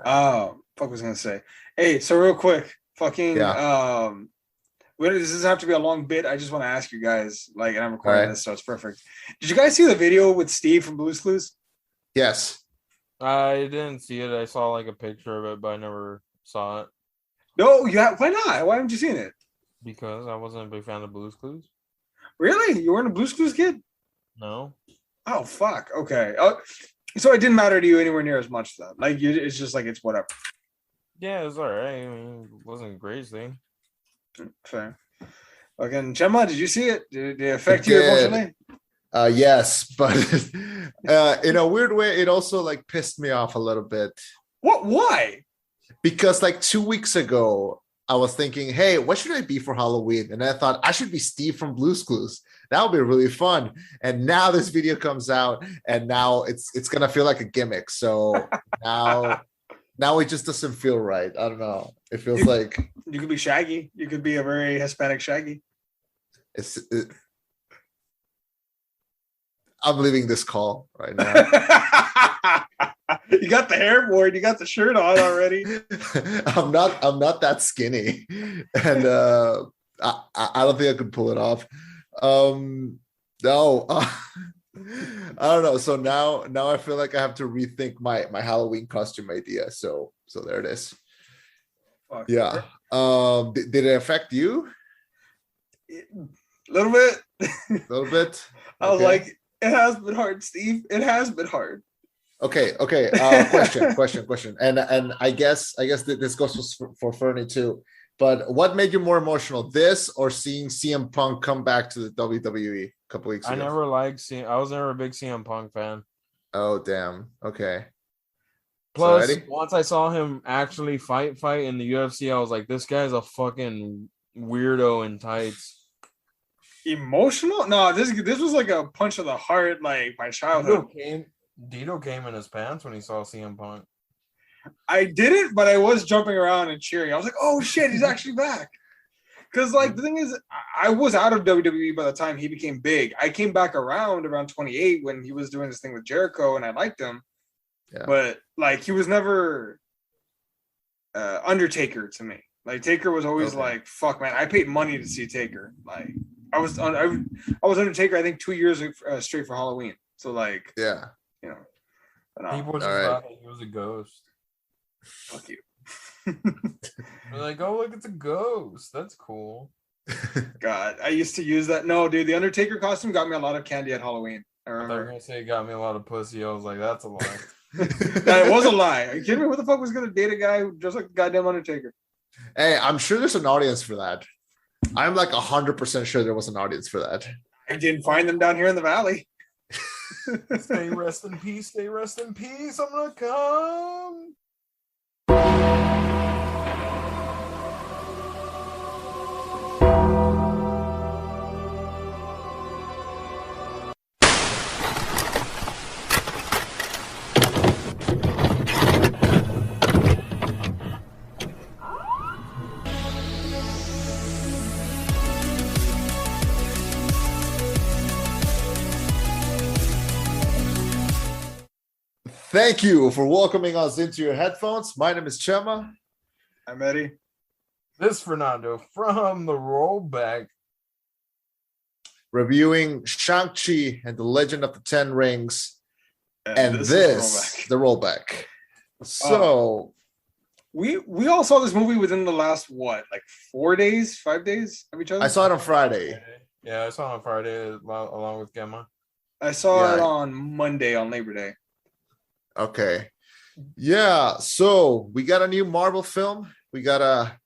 Fuck was I gonna say? Hey, so real quick, fucking Yeah. this doesn't have to be a long bit. I just want to ask you guys, like, and I'm All recording right. this, so it's perfect. Did you guys see the video with Steve from Blue's Clues? Yes. I didn't see it. I saw like a picture of it, but I never saw it No, yeah. Why not? Why haven't you seen it? because I wasn't a big fan of Blue's Clues. Really? You weren't a Blue's Clues kid? No. Oh fuck. Okay. So it didn't matter to you anywhere near as much then. Like it's just like it's whatever. Yeah, it was alright. I mean, it wasn't a great thing. Fair. Again, Chema, did you see it? Did it It affect you did. emotionally? Yes, but in a weird way, it also like pissed me off a little bit What? Why? because like 2 weeks ago, I was thinking, hey, what should I be for Halloween? And I thought I should be Steve from Blue's Clues. That would be really fun. And now this video comes out, and now it's gonna feel like a gimmick. So now it just doesn't feel right. I don't know. It feels You, like you could be Shaggy. You could be a very Hispanic Shaggy. I'm leaving this call right now. You got the hair board. You got the shirt on already. I'm not that skinny, and I don't think I could pull it off. No, I don't know. So now I feel like I have to rethink my Halloween costume idea. So there it is. Fuck. Yeah. Did it affect you A little bit. a little bit? I was Okay. like, it has been hard, Steve. It has been hard. Okay. Question. And I guess that this goes for Ferny too. But what made you more emotional, this or seeing CM Punk come back to the WWE a couple weeks ago? I was never a big CM Punk fan. Oh damn. Okay. Plus, Eddie? once I saw him actually fight in the UFC, I was like, this guy's a fucking weirdo in tights. Emotional? No, this was like a punch of the heart, like my childhood. Dito came in his pants when he saw CM Punk. I didn't, but I was jumping around and cheering. I was like, "Oh shit, he's actually back!" Because like the thing is, I was out of WWE by the time he became big. I came back around 28 when he was doing this thing with Jericho, and I liked him. Yeah. But like he was never Undertaker to me. Like Taker was always like, "Fuck, man!" I paid money to see Taker. Like I was Undertaker. I think 2 years straight for Halloween. So like, Yeah. you know, People just right. thought that he was a ghost. Fuck you. They're like, oh look, it's a ghost. That's cool. God, I used to use that. No, dude, the Undertaker costume got me a lot of candy at Halloween. I I thought you were remember. gonna say it got me a lot of pussy. I was like, that's a lie. That was a lie. Are you kidding me? Who the fuck was gonna date a guy who just like the goddamn Undertaker? Hey, I'm sure there's an audience for that. I'm like 100% sure there was an audience for that. I didn't find them down here in the valley. Stay rest in peace. Stay rest in peace. I'm gonna come. Thank you for welcoming us into your headphones. My name is Chema. I'm Eddie. This Fernando from the rollback. Reviewing Shang-Chi and the Legend of the Ten Rings. And is this the rollback. So we all saw this movie within the last like 4 days, 5 days of each other. I saw it on Friday. Yeah, I saw it on Friday along with Chema. I saw it on Monday on Labor Day. Okay. Yeah. So we got a new Marvel film. We got a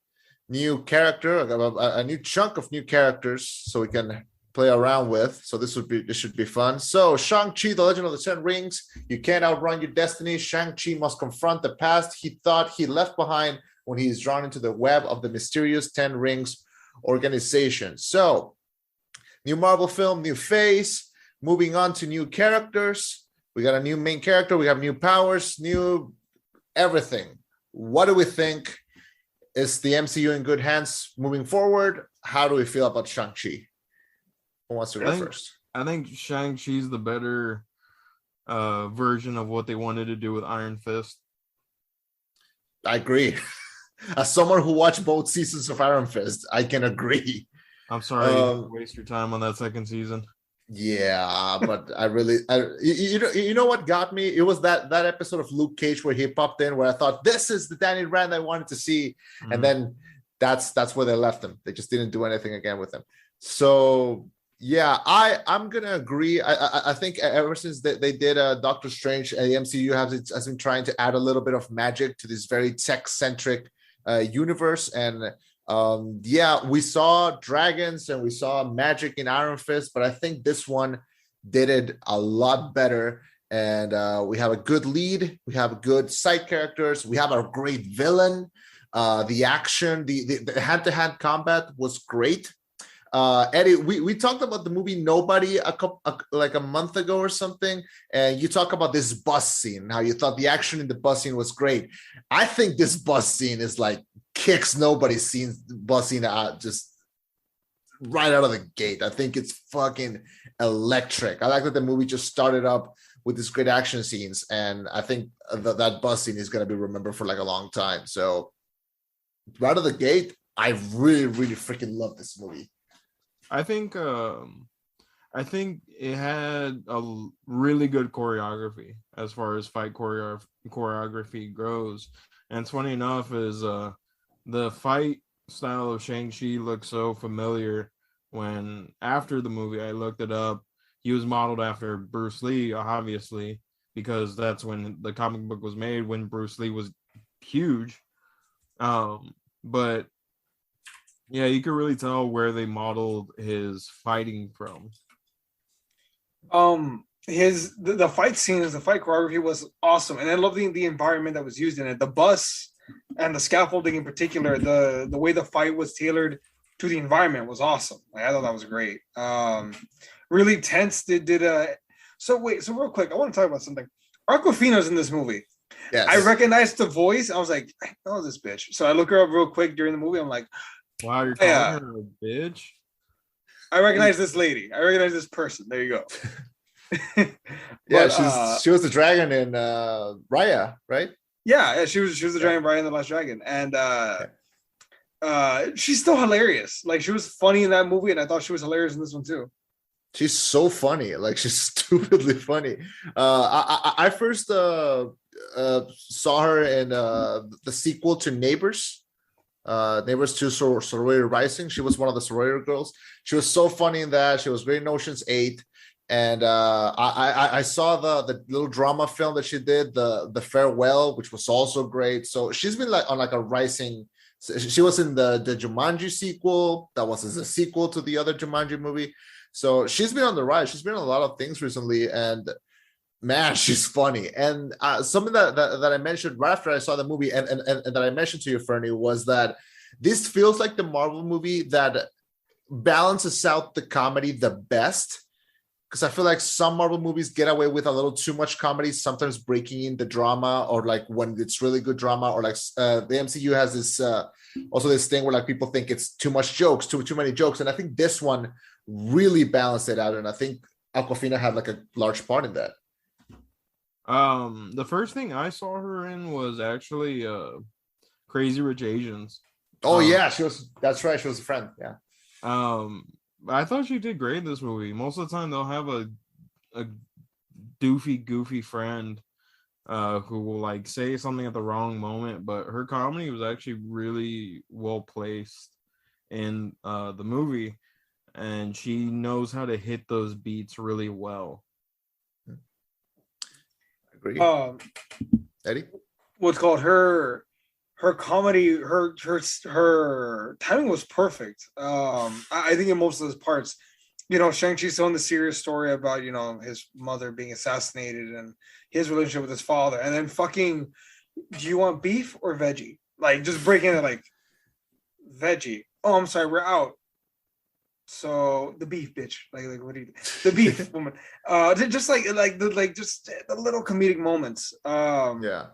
new character, a new chunk of new characters so we can play around with. So this should be fun. So Shang-Chi, the Legend of the Ten Rings. You can't outrun your destiny. Shang-Chi must confront the past he thought he left behind when he is drawn into the web of the mysterious Ten Rings organization. So new Marvel film, new face, moving on to new characters. We got a new main character. We have new powers, new everything. What do we think? Is the MCU in good hands moving forward? How do we feel about Shang-Chi? Who wants to go first? I think Shang-Chi's the better version of what they wanted to do with Iron Fist. I agree. As someone who watched both seasons of Iron Fist, I can agree. I'm sorry to waste your time on that second season. Yeah, but you know what got me? It was that episode of Luke Cage where he popped in, where I thought this is the Danny Rand I wanted to see, and then that's where they left him. They just didn't do anything again with him. So yeah, I'm gonna agree. I think ever since they did Doctor Strange, the MCU has been trying to add a little bit of magic to this very tech centric universe, and yeah, we saw dragons and we saw magic in Iron Fist, but I think this one did it a lot better. And we have a good lead, we have good side characters, we have a great villain. The action, the hand-to-hand combat was great. Eddie, we talked about the movie Nobody like a month ago or something, and you talk about this bus scene, how you thought the action in the bus scene was great. I think this bus scene is like kicks Nobody's bus scene out just right out of the gate. I think it's fucking electric. I like that the movie just started up with these great action scenes, and I think that bus scene is going to be remembered for like a long time. So right out of the gate, I really, really freaking love this movie. I think it had a really good choreography as far as fight choreography goes. And it's funny enough is the fight style of Shang-Chi looks so familiar when after the movie I looked it up. He was modeled after Bruce Lee, obviously, because that's when the comic book was made, when Bruce Lee was huge. But yeah, you can really tell where they modeled his fighting from. The fight scenes, the fight choreography was awesome, and I love the environment that was used in it. The bus and the scaffolding in particular, the way the fight was tailored to the environment was awesome. Like, I thought that was great. Really tense. So real quick, I want to talk about something. Aquafina's in this movie. Yes. I recognized the voice. I was like, I know this bitch. So I look her up real quick during the movie. I'm like, wow, you're calling her a bitch? I recognize this lady. I recognize this person. There you go. Yeah, she was the dragon in Raya, right? Yeah, she was the dragon Raya in The Last Dragon. And she's still hilarious. Like, she was funny in that movie, and I thought she was hilarious in this one too. She's so funny. Like, she's stupidly funny. I first saw her in the sequel to Neighbors. Neighbors 2 Sorority Rising. She was one of the sorority girls. She was so funny in that. She was great in Ocean's 8. And I saw the little drama film that she did, the Farewell, which was also great. So she's been like on like a rising. She was in the Jumanji sequel. That was a sequel to the other Jumanji movie. So she's been on the rise. She's been on a lot of things recently, and man, she's funny. And something that I mentioned right after I saw the movie, and that I mentioned to you, Ferny, was that this feels like the Marvel movie that balances out the comedy the best. Because I feel like some Marvel movies get away with a little too much comedy, sometimes breaking in the drama, or like when it's really good drama, or like the MCU has this also this thing where like people think it's too much jokes, too many jokes, and I think this one really balanced it out, and I think Awkwafina had like a large part in that. The first thing I saw her in was actually Crazy Rich Asians. Oh yeah, that's right, she was a friend. Yeah. I thought she did great in this movie. Most of the time they'll have a goofy friend who will like say something at the wrong moment, but her comedy was actually really well placed in the movie, and she knows how to hit those beats really well. Agree. Eddie? What's called her comedy, her timing was perfect. I think in most of those parts, Shang-Chi's telling the serious story about, his mother being assassinated and his relationship with his father, and then fucking, do you want beef or veggie? Like, just breaking it like, veggie. Oh, I'm sorry, we're out. So the beef, bitch. Like what do you? The beef woman. Just the little comedic moments. Yeah.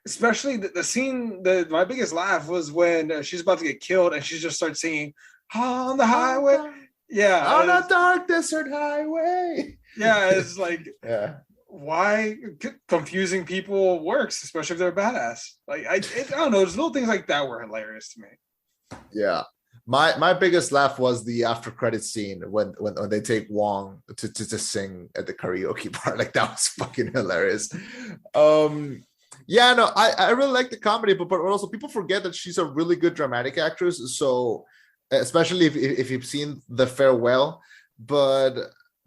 Especially the scene. My biggest laugh was when she's about to get killed and she just starts singing "On the Highway." Yeah, on a dark desert highway. Yeah, it's like, yeah. why confusing people works, especially if they're badass. Like I don't know, there's little things like that were hilarious to me. Yeah. My biggest laugh was the after credit scene when they take Wong to sing at the karaoke part. Like that was fucking hilarious. Yeah, no, I really like the comedy, but also people forget that she's a really good dramatic actress. So especially if you've seen The Farewell, but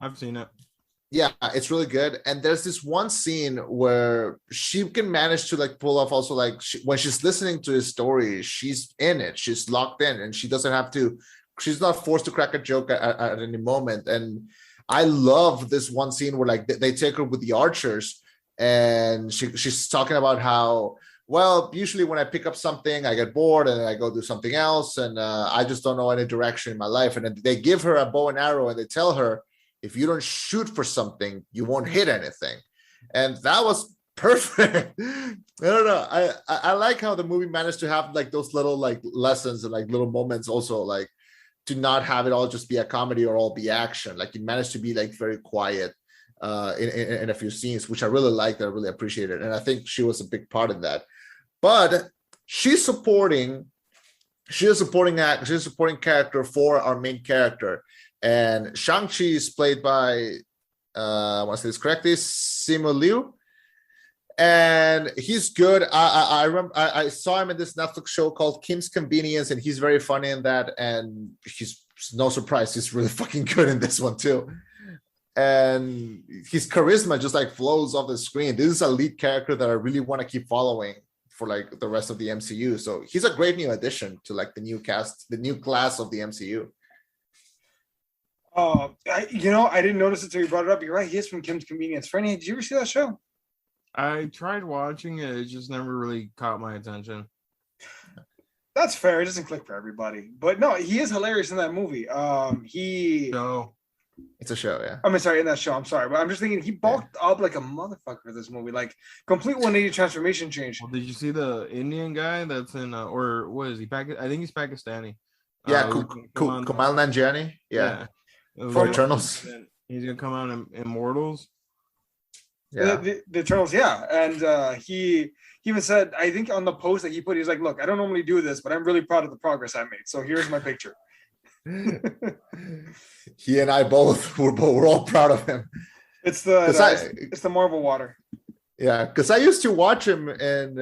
I've seen it. yeah, it's really good. And there's this one scene where she can manage to like pull off also like when she's listening to his story, she's in it, she's locked in, and she doesn't have to, she's not forced to crack a joke at any moment. And I love this one scene where like they take her with the archers, and she's talking about how, well, usually when I pick up something, I get bored and I go do something else, and I just don't know any direction in my life. And then they give her a bow and arrow, and they tell her, if you don't shoot for something, you won't hit anything. And that was perfect. I don't know. I like how the movie managed to have like those little like lessons and like little moments also, like to not have it all just be a comedy or all be action. Like it managed to be like very quiet in a few scenes, which I really liked. I really appreciated. And I think she was a big part of that. But she's a supporting character for our main character. And Shang-Chi is played by, I want to say this correctly, Simu Liu. And he's good. I remember I saw him in this Netflix show called Kim's Convenience, and he's very funny in that. And he's no surprise, he's really fucking good in this one too. And his charisma just like flows off the screen. This is a lead character that I really want to keep following for like the rest of the MCU. So he's a great new addition to like the new cast, the new class of the MCU. I didn't notice it until you brought it up. You're right. He is from Kim's Convenience. Ferny, did you ever see that show? I tried watching it. It just never really caught my attention. That's fair. It doesn't click for everybody. But no, he is hilarious in that movie. It's a show, yeah. I mean, sorry, in that show. I'm sorry. But I'm just thinking he bulked up like a motherfucker for this movie. Like, complete 180 transformation change. Well, did you see the Indian guy that's in, or what is he? I think he's Pakistani. Yeah, Kumail Nanjiani. Yeah. For Eternals. He's gonna come out in Immortals. Yeah, the Eternals. Yeah, and he even said, I think on the post that he put, he's like, "Look, I don't normally do this, but I'm really proud of the progress I made. So here's my picture." He and I both we're all proud of him. It's the Marvel water. Yeah, because I used to watch him in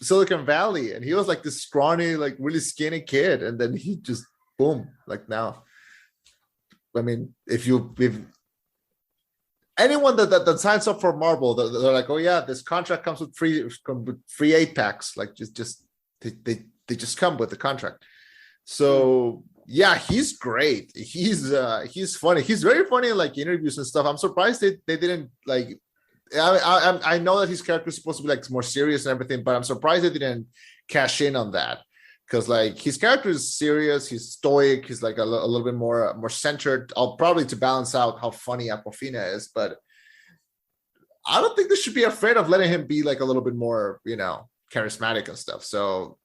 Silicon Valley, and he was like this scrawny, like really skinny kid, and then he just boom, like now. I mean, if anyone that signs up for Marvel, they're like, oh yeah, this contract comes with free 8-packs. Like just they just come with the contract. So yeah, he's great. He's funny. He's very funny in like interviews and stuff. I'm surprised they didn't like. I know that his character is supposed to be like more serious and everything, but I'm surprised they didn't cash in on that. Because like his character is serious, he's stoic, he's like a little bit more centered. I'll probably to balance out how funny Aquafina is, but I don't think they should be afraid of letting him be like a little bit more, charismatic and stuff. So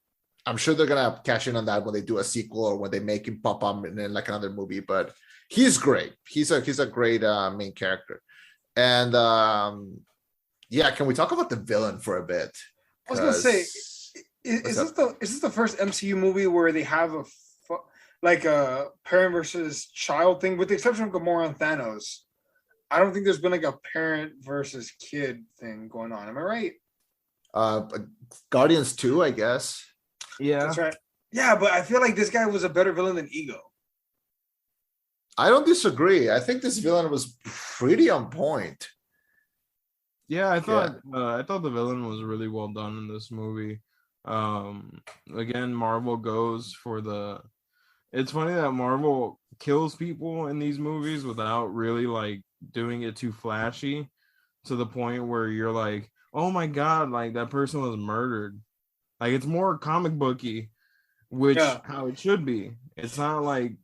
I'm sure they're gonna cash in on that when they do a sequel or when they make him pop up in like another movie. But he's great. He's a great main character. And yeah, can we talk about the villain for a bit? I was gonna say. Is this the first MCU movie where they have a parent versus child thing, with the exception of Gamora and Thanos? I don't think there's been like a parent versus kid thing going on. Am I right? Guardians 2, I guess. Yeah, that's right. Yeah, but I feel like this guy was a better villain than Ego. I don't disagree. I think this villain was pretty on point. Yeah, I thought the villain was really well done in this movie. Again, Marvel goes for it's funny that Marvel kills people in these movies without really like doing it too flashy to the point where you're like, oh my god, like that person was murdered. Like it's more comic booky, which how it should be. It's not like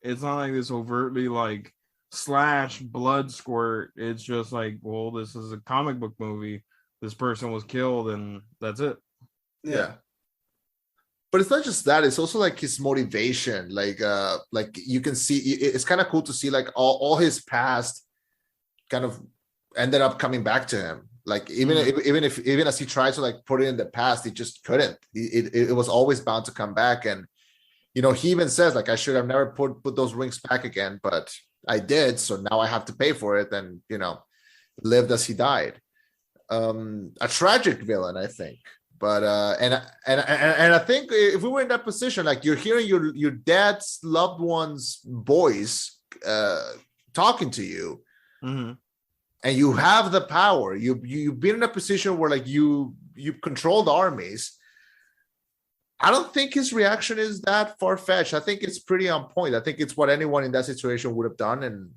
this overtly like slash blood squirt. It's just like, well, this is a comic book movie. This person was killed and that's it. Yeah. But it's not just that, it's also like his motivation. Like you can see, it's kind of cool to see like all his past kind of ended up coming back to him. Like even as he tried to like put it in the past, he just couldn't. It was always bound to come back. And he even says like, I should have never put those rings back again, but I did. So now I have to pay for it. And lived as he died. A tragic villain, I think. But and I think if we were in that position, like you're hearing your dad's loved one's voice talking to you. Mm-hmm. And you have the power. You've been in a position where like you controlled armies. I don't think his reaction is that far-fetched. I think it's pretty on point. I think it's what anyone in that situation would have done. And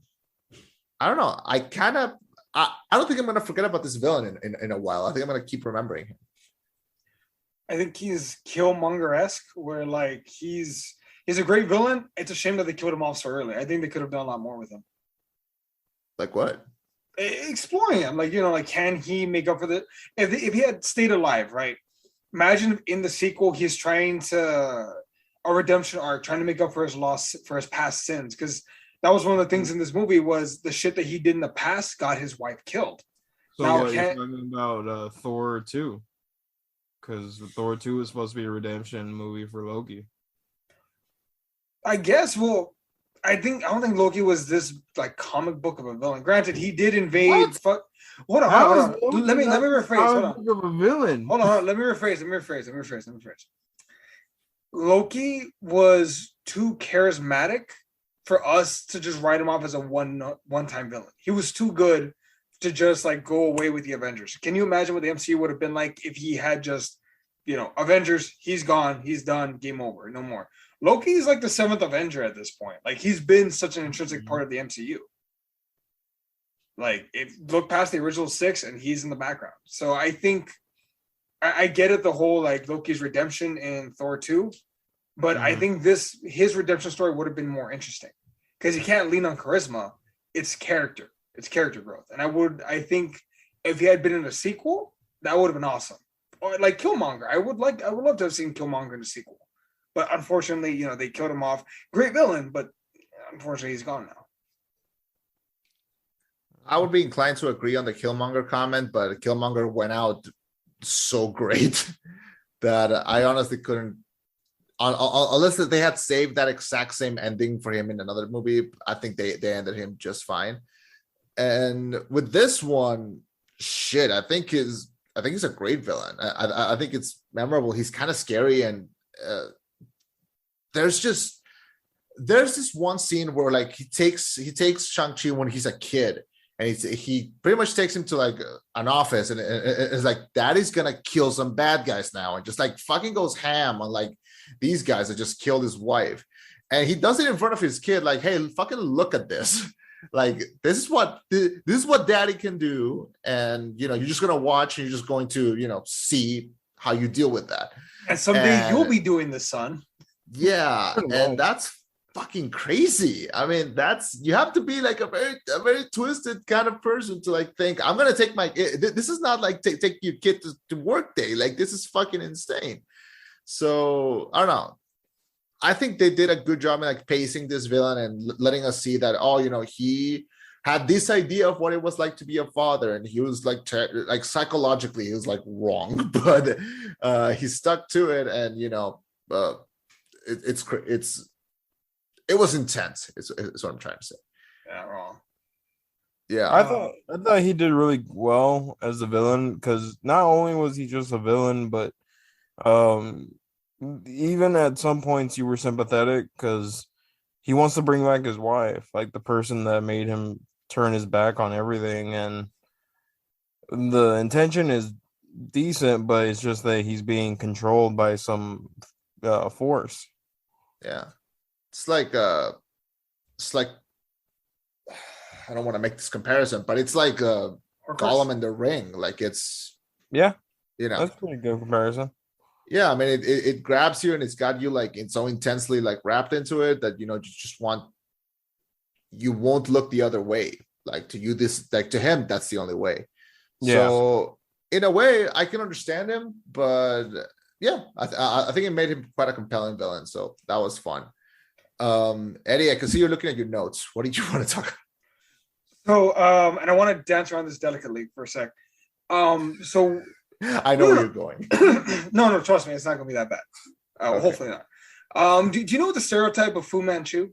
I don't know. I don't think I'm gonna forget about this villain in a while. I think I'm gonna keep remembering him. I think he's Killmonger-esque, where like he's a great villain. It's a shame that they killed him off so early. I think they could have done a lot more with him. Like what? Exploring him, like can he make up for the if he had stayed alive, right? Imagine if in the sequel he's trying to a redemption arc, trying to make up for his past sins, because that was one of the things in this movie was the shit that he did in the past got his wife killed. So now you're talking about Thor 2, because Thor 2 is supposed to be a redemption movie for Loki. I guess. Well, I don't think Loki was this like comic book of a villain. Granted, he did invade. Hold on. Let me rephrase. Hold on. Of a villain. Hold on. Let me rephrase. Loki was too charismatic for us to just write him off as a one-time villain. He was too good to just like go away with the Avengers. Can you imagine what the MCU would have been like if he had just, Avengers, he's gone, he's done, game over, no more. Loki is like the 7th Avenger at this point. Like he's been such an intrinsic part of the MCU. Like look past the original 6 and he's in the background. So I think I get it, the whole like Loki's redemption in Thor 2, but I think his redemption story would have been more interesting because he can't lean on charisma. It's character growth. And I think if he had been in a sequel, that would have been awesome. Or like Killmonger. I would love to have seen Killmonger in a sequel. But unfortunately, they killed him off. Great villain, but unfortunately, he's gone now. I would be inclined to agree on the Killmonger comment, but Killmonger went out so great that I honestly couldn't. Unless they had saved that exact same ending for him in another movie, I think they ended him just fine. And with this one, shit, I think he's a great villain. I think it's memorable. He's kind of scary and. There's this one scene where like he takes Shang-Chi when he's a kid and he pretty much takes him to like an office and it's like daddy's gonna kill some bad guys now and just like fucking goes ham on like these guys that just killed his wife, and he does it in front of his kid like, hey, fucking look at this. Like this is what daddy can do, and you're just gonna watch and you're just going to see how you deal with that. And someday you'll be doing this, son. Yeah, and that's fucking crazy. I mean, you have to be like a very twisted kind of person to like think I'm gonna take this is not like take your kid to work day. Like this is fucking insane. So I don't know. I think they did a good job in like pacing this villain and letting us see that he had this idea of what it was like to be a father, and he was like psychologically he was like wrong, but he stuck to it, and it was intense. It's what I'm trying to say. Yeah, wrong. Yeah, I thought he did really well as the villain, because not only was he just a villain, but even at some points you were sympathetic because he wants to bring back his wife, like the person that made him turn his back on everything, and the intention is decent, but it's just that he's being controlled by some force. Yeah, it's like I don't want to make this comparison, but it's like Gollum in the Ring. Like it's that's a pretty good comparison. Yeah, I mean it grabs you and it's got you like it's so intensely like wrapped into it that you won't look the other way. Like to you, this like to him, that's the only way. Yeah. So in a way, I can understand him, but yeah, I think it made him quite a compelling villain. So that was fun. Eddie, I can see you're looking at your notes. What did you want to talk about? So, and I want to dance around this delicately for a sec. So I know where you're going. no, trust me, it's not gonna be that bad. Okay. Hopefully not. Do you know the stereotype of Fu Manchu?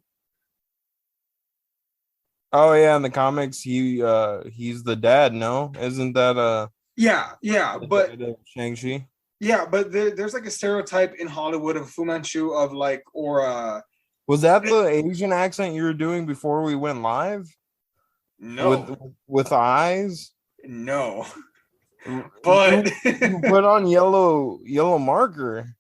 Oh yeah, in the comics, he's the dad. No, isn't that Yeah, the but dad of Shang-Chi? there's like a stereotype in Hollywood of Fu Manchu of like, or Was that the Asian accent you were doing before we went live no, with eyes? no, You, but you put on yellow marker.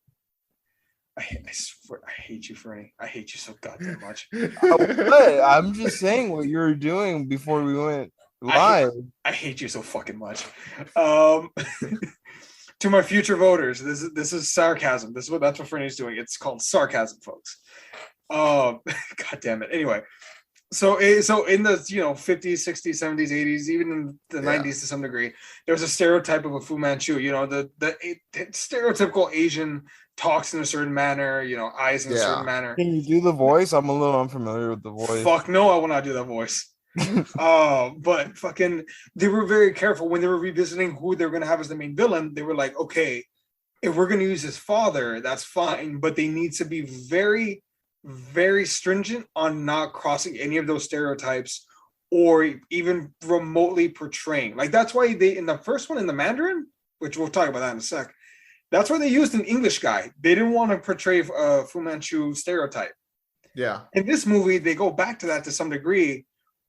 I swear, I hate you, Ferny. I hate you so goddamn much. What? I'm just saying what you were doing before we went live. I hate you so fucking much. To my future voters, this is sarcasm. That's what Fernie's doing. It's called sarcasm, folks. God damn it. Anyway, so in the 50s, 60s, 70s, 80s, even in the 90s to some degree, there was a stereotype of a Fu Manchu. The stereotypical Asian talks in a certain manner, eyes in a certain manner. Can you do the voice? I'm a little unfamiliar with the voice. Fuck no, I will not do that voice. But fucking, they were very careful when they were revisiting who they were going to have as the main villain. They were like, okay, if we're going to use his father, that's fine, but they need to be very, very stringent on not crossing any of those stereotypes or even remotely portraying. Like, that's why they, in the first one, in the Mandarin, which we'll talk about that in a sec, that's why they used an English guy. They didn't want to portray a Fu Manchu stereotype. Yeah. In this movie, they go back to that to some degree,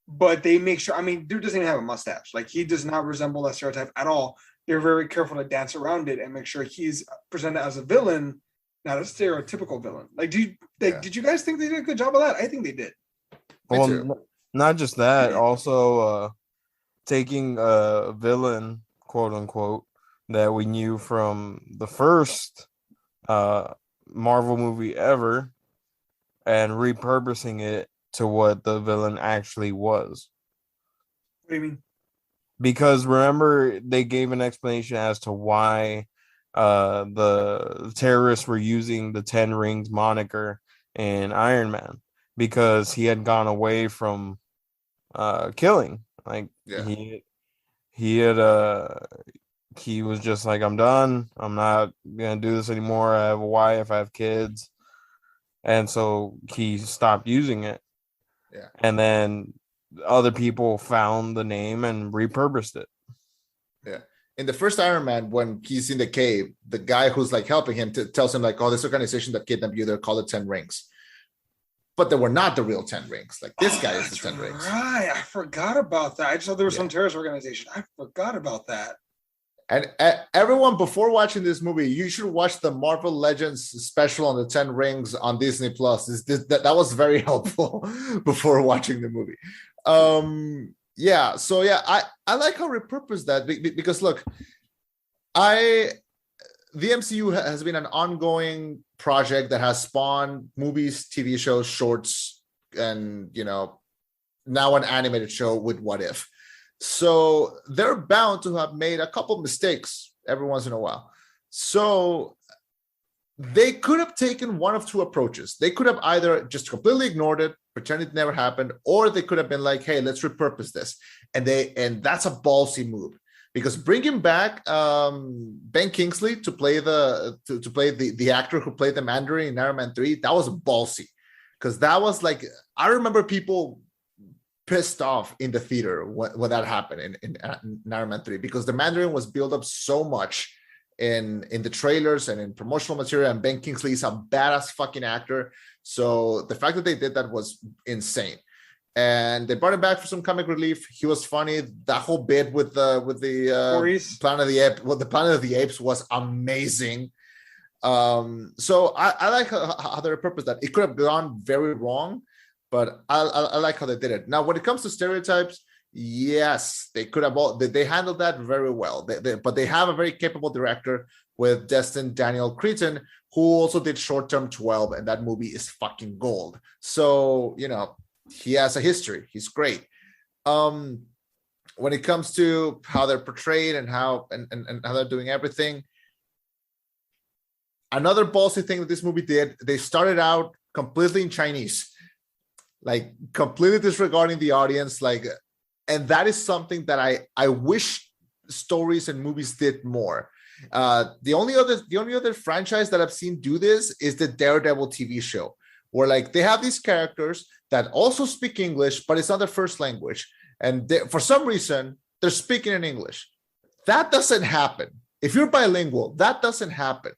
but they make sure, dude doesn't even have a mustache. Like, he does not resemble that stereotype at all. They're very careful to dance around it and make sure he's presented as a villain, not a stereotypical villain. Like, did you guys think they did a good job of that? I think they did. Well, not just that, also taking a villain, quote unquote, that we knew from the first Marvel movie ever and repurposing it to what the villain actually was. What do you mean? Because remember, they gave an explanation as to why the terrorists were using the 10 Rings moniker in Iron Man, because he had gone away from killing. Like, he was just like, I'm done. I'm not gonna do this anymore. I have a wife, I have kids. And so he stopped using it. Yeah. And then other people found the name and repurposed it. Yeah. In the first Iron Man, when he's in the cave, the guy who's like helping him tells him like, oh, this organization that kidnapped you, they're called the 10 Rings. But they were not the real 10 Rings. Like, this guy is the 10 Rings. Right. I forgot about that. I just thought there was some terrorist organization. I forgot about that. And everyone, before watching this movie, you should watch the Marvel Legends special on the 10 Rings on Disney Plus. That was very helpful before watching the movie. I like how repurposed that, because look, the MCU has been an ongoing project that has spawned movies, TV shows, shorts, and now an animated show with What If. So they're bound to have made a couple mistakes every once in a while. So they could have taken one of two approaches. They could have either just completely ignored it, pretend it never happened, or they could have been like, hey, let's repurpose this. And that's a ballsy move, because bringing back Ben Kingsley to play the actor who played the Mandarin in Iron Man 3, that was ballsy, because that was like, I remember people pissed off in the theater when that happened in Iron Man 3, because the Mandarin was built up so much in the trailers and in promotional material, and Ben Kingsley is a badass fucking actor. So the fact that they did that was insane. And they brought him back for some comic relief. He was funny. That whole bit with the Planet of the Apes, the Planet of the Apes was amazing. So I like how they repurposed that. It could have gone very wrong, but I like how they did it. Now, when it comes to stereotypes, yes, they could have they handled that very well. But they have a very capable director with Destin Daniel Cretton, who also did Short Term 12, and that movie is fucking gold. So, he has a history. He's great. When it comes to how they're portrayed and how they're doing everything, another ballsy thing that this movie did, they started out completely in Chinese, like completely disregarding the audience. Like, And that is something that I wish stories and movies did more. The only other franchise that I've seen do this is the Daredevil TV show, where like they have these characters that also speak English, but it's not their first language. And for some reason, they're speaking in English. That doesn't happen. If you're bilingual, that doesn't happen.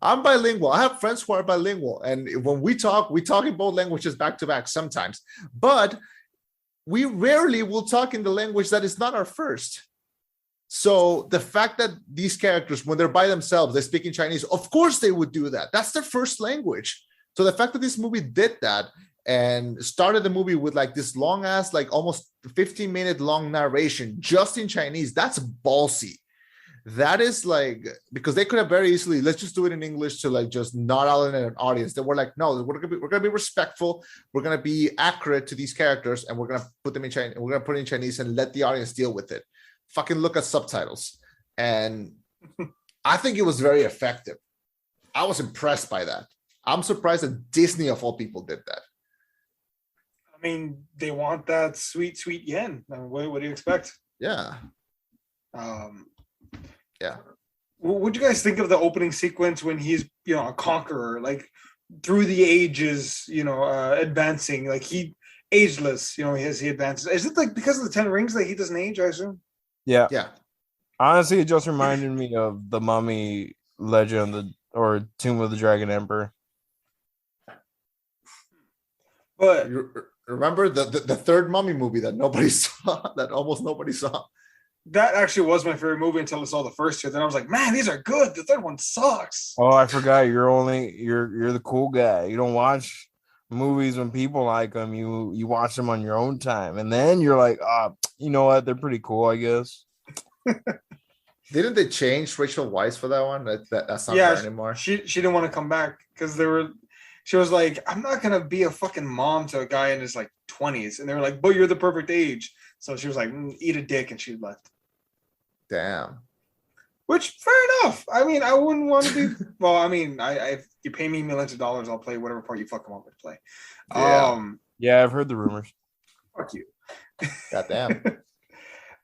I'm bilingual. I have friends who are bilingual. And when we talk in both languages back to back sometimes. But we rarely will talk in the language that is not our first. So the fact that these characters, when they're by themselves, they speak in Chinese, of course they would do that. That's their first language. So the fact that this movie did that and started the movie with like this long ass, like almost 15-minute long narration just in Chinese, that's ballsy. That is like, because they could have very easily, let's just do it in English to like just not alienate an audience. They were like, no, we're gonna be respectful. We're gonna be accurate to these characters, and we're gonna put them in Chinese. We're gonna put it in Chinese and let the audience deal with it. Fucking look at subtitles. And I think it was very effective. I was impressed by that. I'm surprised that Disney of all people did that. I mean, they want that sweet, sweet yen. I mean, what do you expect? Yeah. Yeah. What do you guys think of the opening sequence when he's, a conqueror, like through the ages, advancing, like he ageless, he advances. Is it like because of the 10 rings that he doesn't age, I assume? Yeah. Yeah. Honestly, it just reminded me of the Mummy Legend or Tomb of the Dragon Emperor. But remember the third Mummy movie that nobody saw, that almost nobody saw? That actually was my favorite movie until I saw the first two. Then I was like, man, these are good. The third one sucks. Oh, I forgot. You're the cool guy. You don't watch movies when people like them. You watch them on your own time, and then you're like, you know what? They're pretty cool, I guess. Didn't they change Rachel Weisz for that one? That's not there anymore. She didn't want to come back because she was like, I'm not gonna be a fucking mom to a guy in his like 20s, and they were like, but you're the perfect age. So she was like, eat a dick, and she left. Damn. Which, fair enough. I mean, I wouldn't want to be. Well, I mean, if you pay me millions of dollars, I'll play whatever part you fucking want me to play. Yeah. Yeah, I've heard the rumors. Fuck you. Goddamn.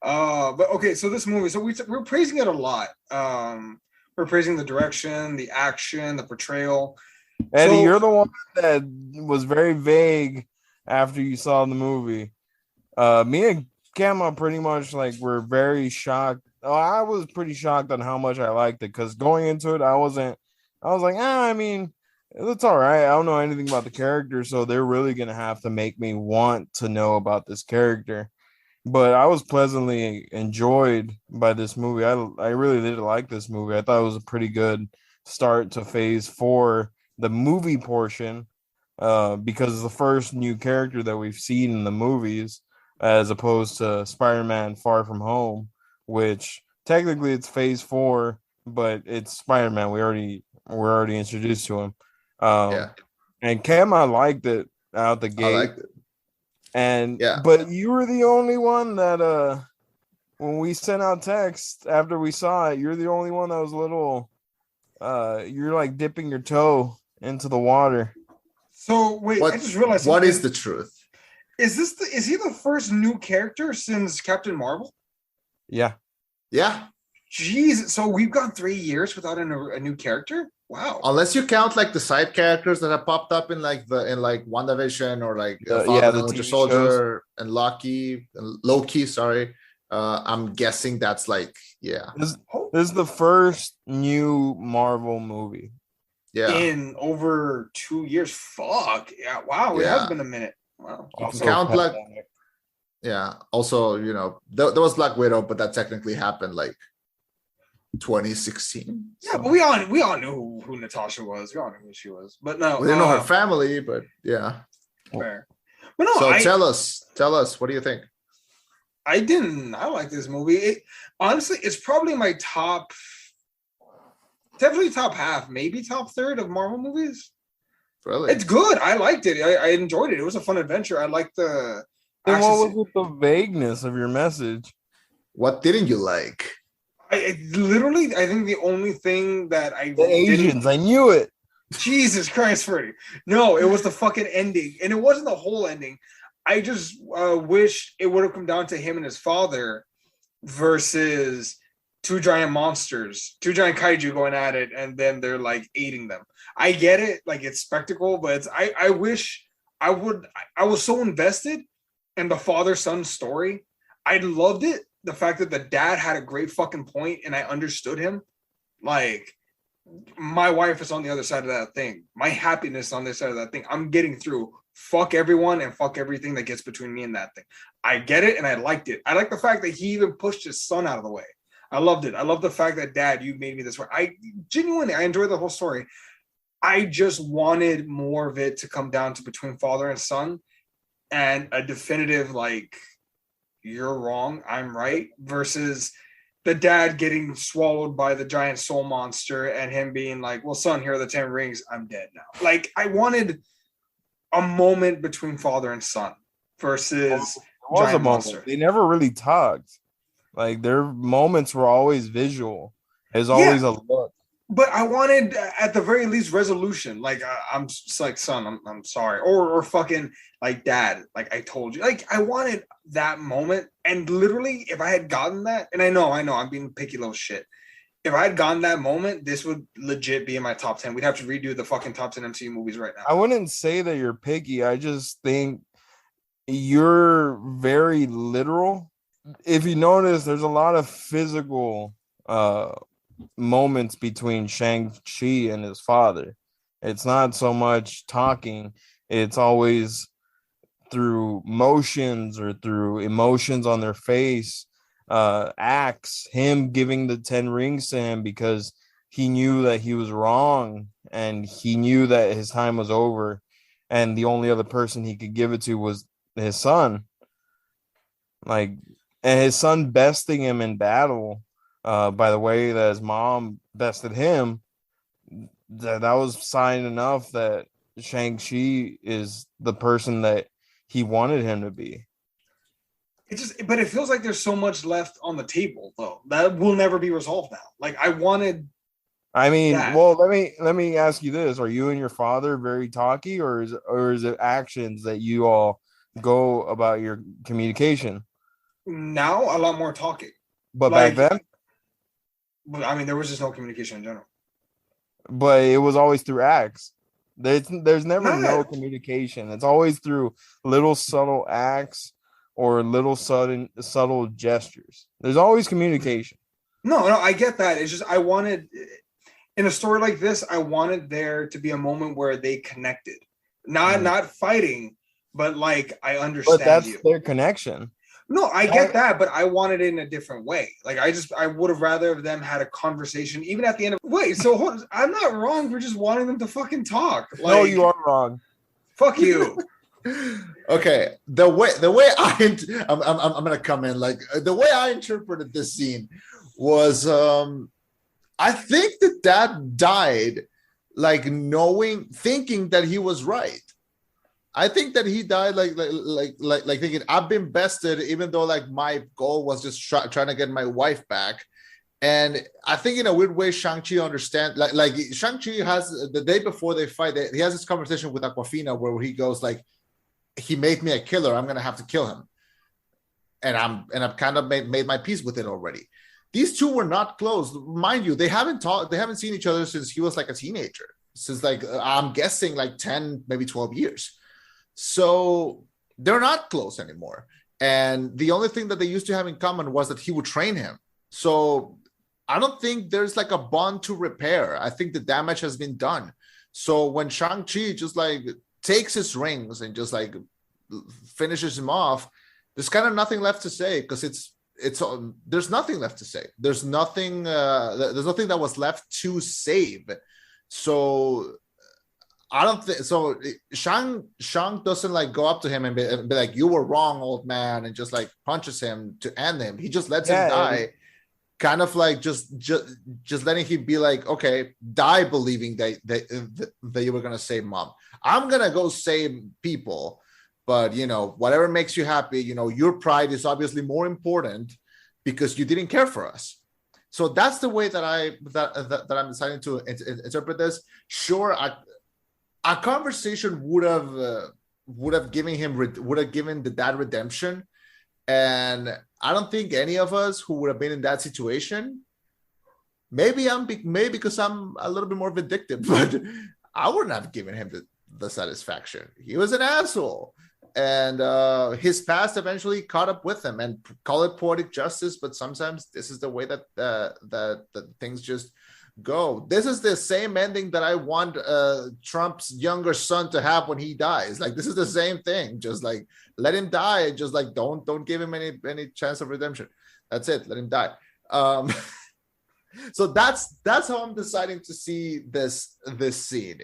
But okay, so this movie, so we're praising it a lot. We're praising the direction, the action, the portrayal. Eddie, you're the one that was very vague after you saw the movie. Me and Chema pretty much like were very shocked. Oh, I was pretty shocked on how much I liked it because going into it, I was like, I mean, it's all right. I don't know anything about the character, so they're really gonna have to make me want to know about this character. But I was pleasantly enjoyed by this movie. I really did like this movie. I thought it was a pretty good start to Phase 4, the movie portion, because it's the first new character that we've seen in the movies, as opposed to Spider-Man Far From Home, which technically it's Phase 4, but it's Spider-Man. We're already introduced to him. And Chema liked it out the gate. I liked it. And but you were the only one that when we sent out text after we saw it, you're the only one that was a little you're like dipping your toe into the water. So wait, I just realized what is the truth? Is he the first new character since Captain Marvel? Yeah. Jeez, so we've gone 3 years without a new character? Wow. Unless you count like the side characters that have popped up in like WandaVision or like the Winter Soldier and Loki, sorry. I'm guessing that's like, This is the first new Marvel movie. Yeah. In over 2 years. Fuck. Yeah. Wow. It has been a minute. Wow. Also, count like, also, there was Black Widow, but that technically happened like 2016. Yeah, but we all knew who Natasha was. We all knew who she was. But no, we didn't know her family, but yeah. Fair. But no, so tell us, what do you think? I like this movie. Honestly, it's probably my definitely top half, maybe top third of Marvel movies. Really? It's good. I liked it. I enjoyed it. It was a fun adventure. I liked the. And what was with the vagueness of your message? What didn't you like? I think the only thing that the Asians, I knew it. Jesus Christ, Ferny. No, it was the fucking ending. And it wasn't the whole ending. I just wish it would have come down to him and his father versus two giant monsters, two giant kaiju going at it, and then they're like eating them. I get it, like it's spectacle, but it's I wish I would. I was so invested in the father-son story. I loved it. The fact that the dad had a great fucking point and I understood him. Like, my wife is on the other side of that thing. My happiness is on the side of that thing. I'm getting through. Fuck everyone and fuck everything that gets between me and that thing. I get it and I liked it. I like the fact that he even pushed his son out of the way. I loved it. I love the fact that, Dad, you made me this way. I enjoyed the whole story. I just wanted more of it to come down to between father and son and a definitive, like, you're wrong, I'm right, versus the dad getting swallowed by the giant soul monster and him being like, well, son, here are the 10 rings. I'm dead now. Like, I wanted a moment between father and son versus giant monster. They never really talked. Like, their moments were always visual. There's always a look. But I wanted, at the very least, resolution. Like, I'm just like, son, I'm sorry. Or fucking, like, Dad, like, I told you. Like, I wanted that moment. And literally, if I had gotten that, and I know, I'm being picky little shit. If I had gotten that moment, this would legit be in my top 10. We'd have to redo the fucking top 10 MCU movies right now. I wouldn't say that you're picky. I just think you're very literal. If you notice, there's a lot of physical moments between Shang-Chi and his father. It's not so much talking. It's always through motions or through emotions on their face. Acts, him giving the 10 rings to him because he knew that he was wrong and he knew that his time was over and the only other person he could give it to was his son. Like, and his son besting him in battle by the way that his mom bested him, that was sign enough that Shang-Chi is the person that he wanted him to be. But it feels like there's so much left on the table, though, that will never be resolved now. Like, I mean, that. Well, let me ask you this: are you and your father very talky, or is it actions that you all go about your communication? Now, a lot more talking. But like, back then, I mean, there was just no communication in general. But it was always through acts. There's never no communication. It's always through little subtle acts or little subtle gestures. There's always communication. No, I get that. It's just I wanted, in a story like this, I wanted there to be a moment where they connected. Not fighting, but like, I understand. But that's their connection. No, I get that, but I wanted it in a different way. Like, I would have rather them had a conversation, even at the end of. Wait, so I'm not wrong for just wanting them to fucking talk. Like, no, you are wrong. Fuck you. Okay, the way I'm gonna come in, like, the way I interpreted this scene was, I think that Dad died, like, thinking that he was right. I think that he died like thinking I've been bested, even though like my goal was just trying to get my wife back. And I think in a weird way, Shang-Chi understand, like Shang-Chi has, the day before they fight, he has this conversation with Aquafina where he goes like, he made me a killer, I'm gonna have to kill him, and I've kind of made my peace with it already. These two were not close, mind you. They haven't seen each other since he was like a teenager, since like I'm guessing like 10, maybe 12 years. So they're not close anymore. And the only thing that they used to have in common was that he would train him. So I don't think there's like a bond to repair. I think the damage has been done. So when Shang-Chi just like takes his rings and just like finishes him off, there's kind of nothing left to say, because there's nothing left to say. There's nothing that was left to save. So I don't think so. Shang doesn't like go up to him and be like, "You were wrong, old man," and just like punches him to end him. He just lets him die, kind of like just letting him be like, "Okay, die believing that you were gonna save mom. I'm gonna go save people, but you know, whatever makes you happy. You know, your pride is obviously more important because you didn't care for us." So that's the way that I'm deciding to interpret this. Sure, a conversation would would have given the dad redemption. And I don't think any of us who would have been in that situation, maybe because I'm a little bit more vindictive, but I wouldn't have given him the satisfaction. He was an asshole. And his past eventually caught up with him, and call it poetic justice, but sometimes this is the way that things just go. This is the same ending that I want Trump's younger son to have when he dies. Like, this is the same thing. Just like, let him die. Just like, don't give him any chance of redemption. That's it. Let him die. So that's how I'm deciding to see this scene.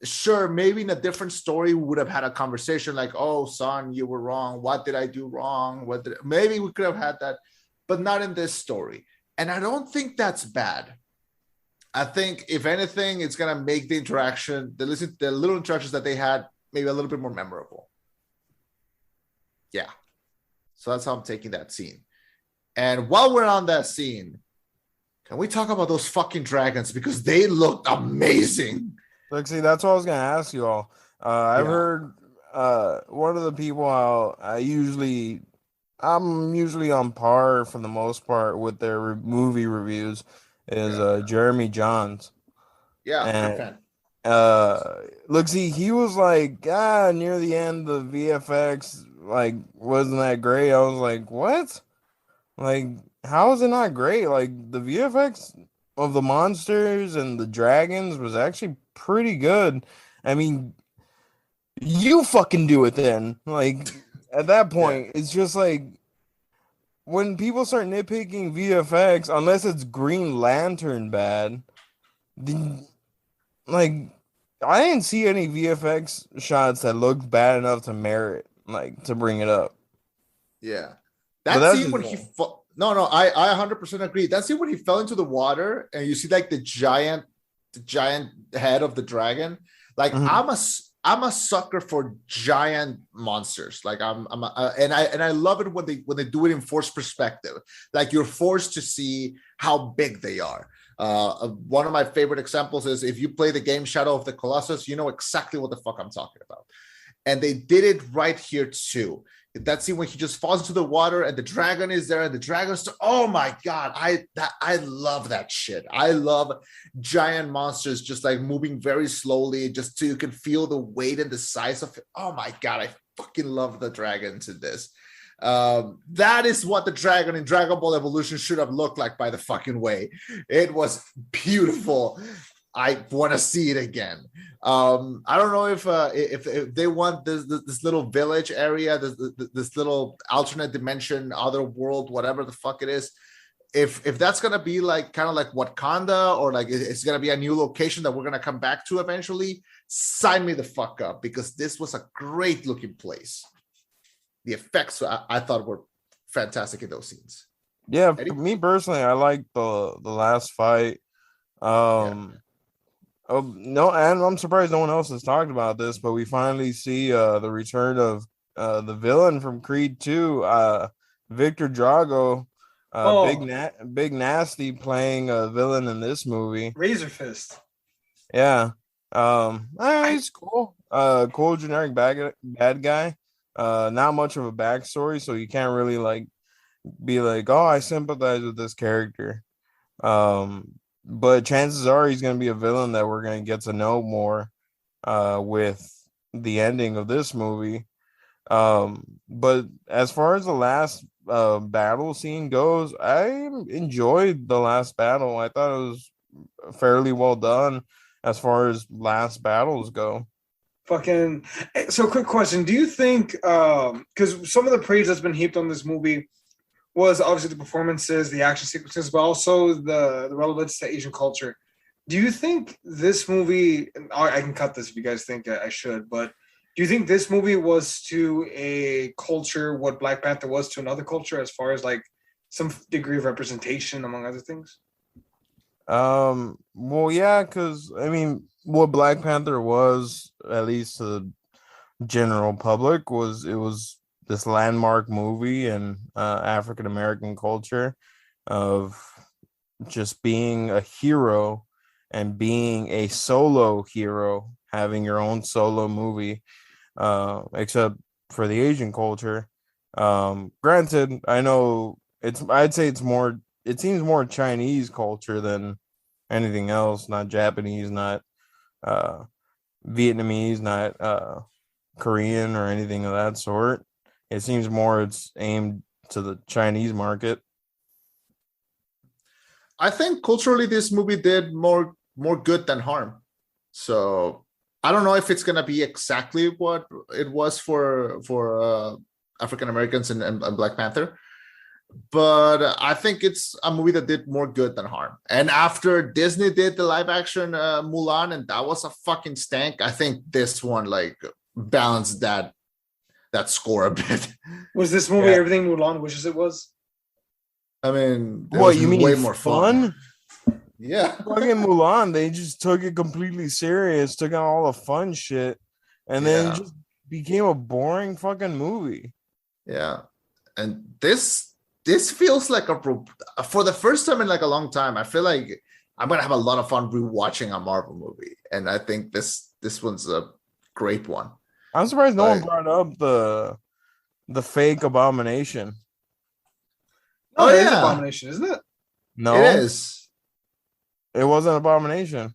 Sure, maybe in a different story we would have had a conversation like, oh son, you were wrong, what did I do wrong, maybe we could have had that, but not in this story. And I don't think that's bad. I think if anything, it's gonna make the interaction, the little interactions that they had, maybe a little bit more memorable. Yeah, so that's how I'm taking that scene. And while we're on that scene, can we talk about those fucking dragons, because they looked amazing. Look, see, that's what I was gonna ask you all. I've heard one of the people I'm usually on par for the most part with their movie reviews is Jeremy Johns. Yeah, and look, see, he was like, near the end, the VFX like wasn't that great. I was like, what? Like, how is it not great? Like, the VFX of the monsters and the dragons was actually pretty good. I mean, you fucking do it then. Like, at that point, it's just like, when people start nitpicking VFX, unless it's Green Lantern bad, like, I didn't see any VFX shots that looked bad enough to merit, like, to bring it up. Yeah. That scene when he... No, I 100% agree. That scene when he fell into the water and you see like the giant head of the dragon. Like, I'm a sucker for giant monsters. Like, and I love it when they do it in forced perspective. Like, you're forced to see how big they are. One of my favorite examples is if you play the game Shadow of the Colossus, you know exactly what the fuck I'm talking about. And they did it right here too. That scene when he just falls into the water and the dragon is there and the dragon's, oh my God, I love that shit. I love giant monsters just like moving very slowly, just so you can feel the weight and the size of it. Oh my God, I fucking love the dragons in this. That is what the dragon in Dragon Ball Evolution should have looked like, by the fucking way. It was beautiful. I want to see it again. I don't know if they want this little village area, this little alternate dimension, other world, whatever the fuck it is. If that's gonna be like kind of like Wakanda, or like it's gonna be a new location that we're gonna come back to eventually, sign me the fuck up, because this was a great looking place. The effects I thought were fantastic in those scenes. Yeah, for me personally, I like the last fight. Oh no, and I'm surprised no one else has talked about this, but we finally see the return of the villain from Creed 2, Victor Drago, Big Nasty, playing a villain in this movie. Razor Fist. Yeah. He's cool. Cool generic bad guy. Not much of a backstory, so you can't really like be like, oh, I sympathize with this character. But chances are he's going to be a villain that we're going to get to know more with the ending of this movie. But as far as the last battle scene goes, I enjoyed the last battle. I thought it was fairly well done as far as last battles go. So quick question. Do you think, because some of the praise that's been heaped on this movie was obviously the performances, the action sequences, but also the relevance to Asian culture. Do you think this movie, I can cut this if you guys think I should, but do you think this movie was to a culture what Black Panther was to another culture, as far as like some degree of representation, among other things? Well, yeah, because I mean, what Black Panther was, at least to the general public, was this landmark movie in African American culture of just being a hero and being a solo hero, having your own solo movie except for the Asian culture. Granted, I know I'd say it seems more Chinese culture than anything else, not Japanese, not uh, Vietnamese, not Korean or anything of that sort. It seems more it's aimed to the Chinese market. I think culturally this movie did more good than harm. So I don't know if it's gonna be exactly what it was for African Americans and Black Panther, but I think it's a movie that did more good than harm. And after Disney did the live action Mulan, and that was a fucking stank, I think this one like balanced that score a bit. Was this movie everything Mulan wishes it was? I mean, what you mean? Way more fun. Yeah, fucking Mulan, they just took it completely serious, took out all the fun shit, and then just became a boring fucking movie. Yeah, and this feels like for the first time in like a long time, I feel like I'm gonna have a lot of fun rewatching a Marvel movie, and I think this one's a great one. I'm surprised no one brought up the fake Abomination. Oh, it is Abomination, isn't it? No, it is. It wasn't Abomination.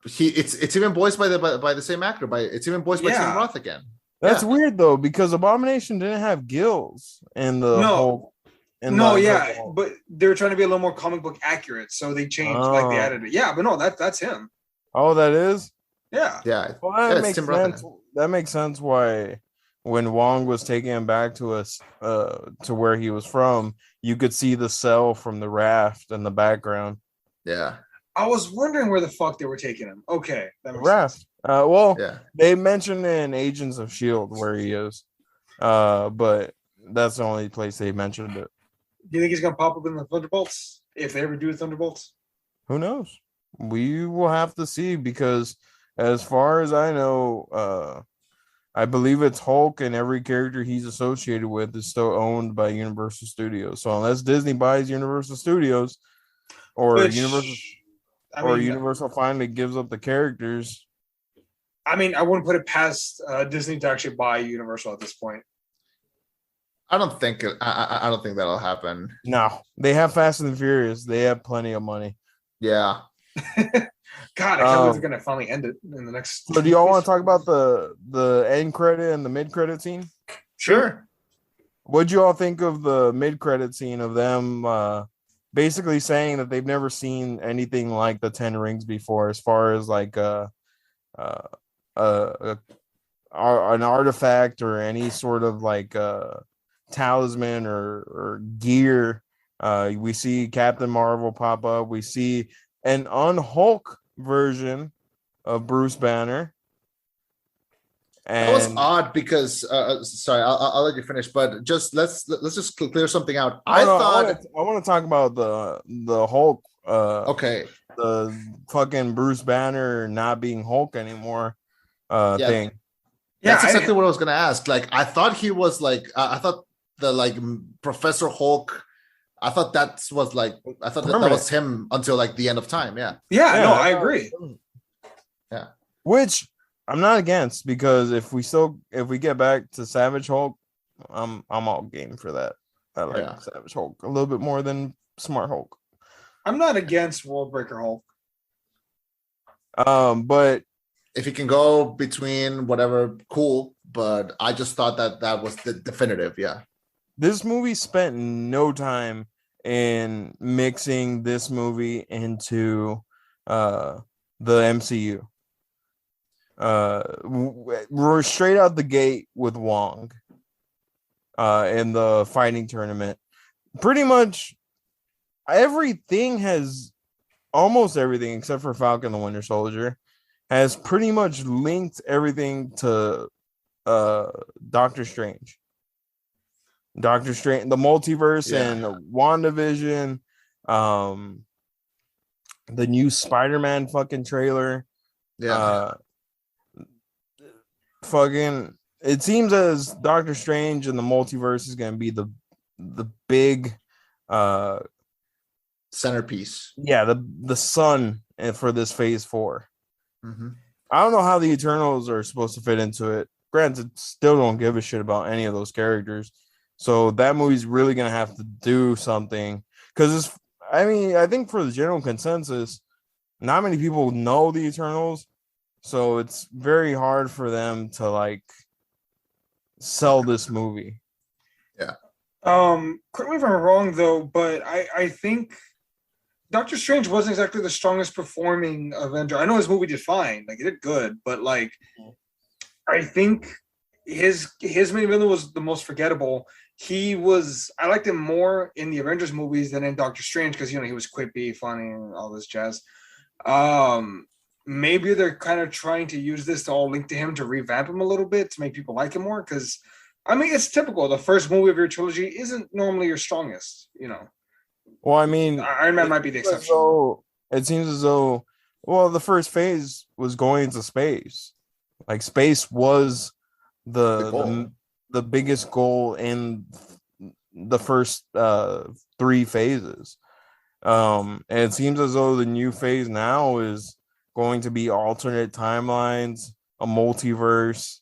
It's even voiced by the same actor. It's even voiced by Tim Roth again. That's weird though, because Abomination didn't have gills in the whole. But they were trying to be a little more comic book accurate, so they changed they added it. Yeah, but no, that's him. Oh, that is. Yeah. Well, that makes sense. That makes sense why when Wong was taking him back to us to where he was from, you could see the cell from the raft in the background. Yeah. I was wondering where the fuck they were taking him. Okay, that makes raft. sense. They mentioned in Agents of S.H.I.E.L.D. where he is. But that's the only place they mentioned it. Do you think he's gonna pop up in the Thunderbolts? If they ever do Thunderbolts? Who knows? We will have to see, because as far as I know, I believe it's Hulk, and every character he's associated with is still owned by Universal Studios. So unless Disney buys Universal Studios, or Universal finally gives up the characters. I mean, I wouldn't put it past Disney to actually buy Universal at this point. I don't think that'll happen. No, they have Fast and Furious. They have plenty of money. Yeah. God, I can't believe they're gonna finally end it in the next. So, do y'all want to talk about the end credit and the mid credit scene? Sure. What'd you all think of the mid credit scene of them basically saying that they've never seen anything like the 10 Rings before, as far as like an artifact or any sort of like talisman or gear? We see Captain Marvel pop up. We see an un-Hulk version of Bruce Banner. And that was odd because sorry, I'll let you finish, but just let's just clear something out. I want to talk about the Hulk. Okay. The fucking Bruce Banner not being Hulk anymore thing. Yeah, that's exactly what I was gonna ask. Like, I thought he was like, I thought the like Professor Hulk. I thought that was him until like the end of time. Yeah. Yeah. No, I agree. Yeah. Which I'm not against, because if we get back to Savage Hulk, I'm all game for that. I like Savage Hulk a little bit more than Smart Hulk. I'm not against World Breaker Hulk. But if you can go between whatever, cool. But I just thought that was the definitive. Yeah. This movie spent no time in mixing this movie into the MCU. We're straight out the gate with Wong in the fighting tournament. Pretty much almost everything except for Falcon the Winter Soldier has pretty much linked everything to Doctor Strange, the multiverse, and WandaVision, the new Spider-Man fucking trailer. Fucking, it seems as Doctor Strange and the multiverse is going to be the big centerpiece. Yeah, the sun for this phase 4. Mm-hmm. I don't know how the Eternals are supposed to fit into it. granted, still don't give a shit about any of those characters. So that movie's really gonna have to do something because I think for the general consensus, not many people know the Eternals, so it's very hard for them to like sell this movie. Yeah. Correct me if I'm wrong though, but I think Doctor Strange wasn't exactly the strongest performing Avenger. I know his movie did fine, like it did good, but like I think his main villain was the most forgettable. I liked him more in the Avengers movies than in Doctor Strange because he was quippy, funny, and all this jazz. Maybe they're kind of trying to use this to all link to him to revamp him a little bit to make people like him more. Because it's typical. The first movie of your trilogy isn't normally your strongest. Well, I mean, Iron Man might be the exception. So it seems as though, the first phase was going into space. Like space was the biggest goal in the first 3 phases. And it seems as though the new phase now is going to be alternate timelines, a multiverse,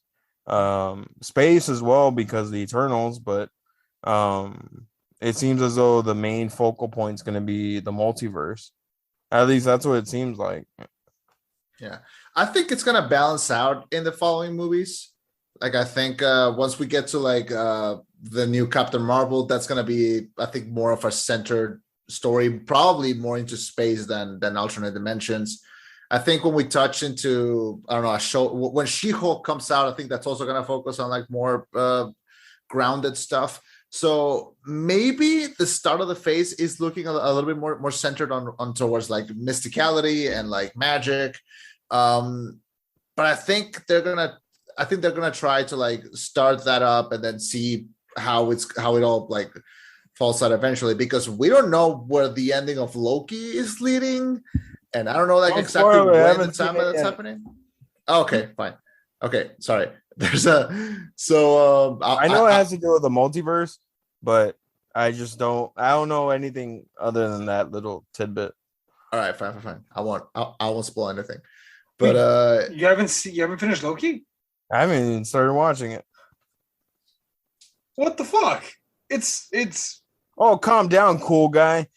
space as well because of the Eternals, but it seems as though the main focal point is going to be the multiverse. At least that's what it seems like. Yeah. I think it's going to balance out in the following movies. Like, I think once we get to like the new Captain Marvel, that's going to be, I think, more of a centered story, probably more into space than alternate dimensions. I think when we touch into, I don't know, a show, when She-Hulk comes out, I think that's also going to focus on like more grounded stuff. So maybe the start of the phase is looking a little bit more centered on towards like mysticality and like magic. But I think they're gonna try to like start that up and then see how it all like falls out eventually, because we don't know where the ending of Loki is leading, and I don't know like exactly when the time that's happening. Okay, fine. Okay, sorry. There's I know it has to do with the multiverse, but I don't know anything other than that little tidbit. All right, fine. I won't spoil anything. But you haven't finished Loki? I haven't even started watching it. What the fuck? It's Oh, calm down, cool guy.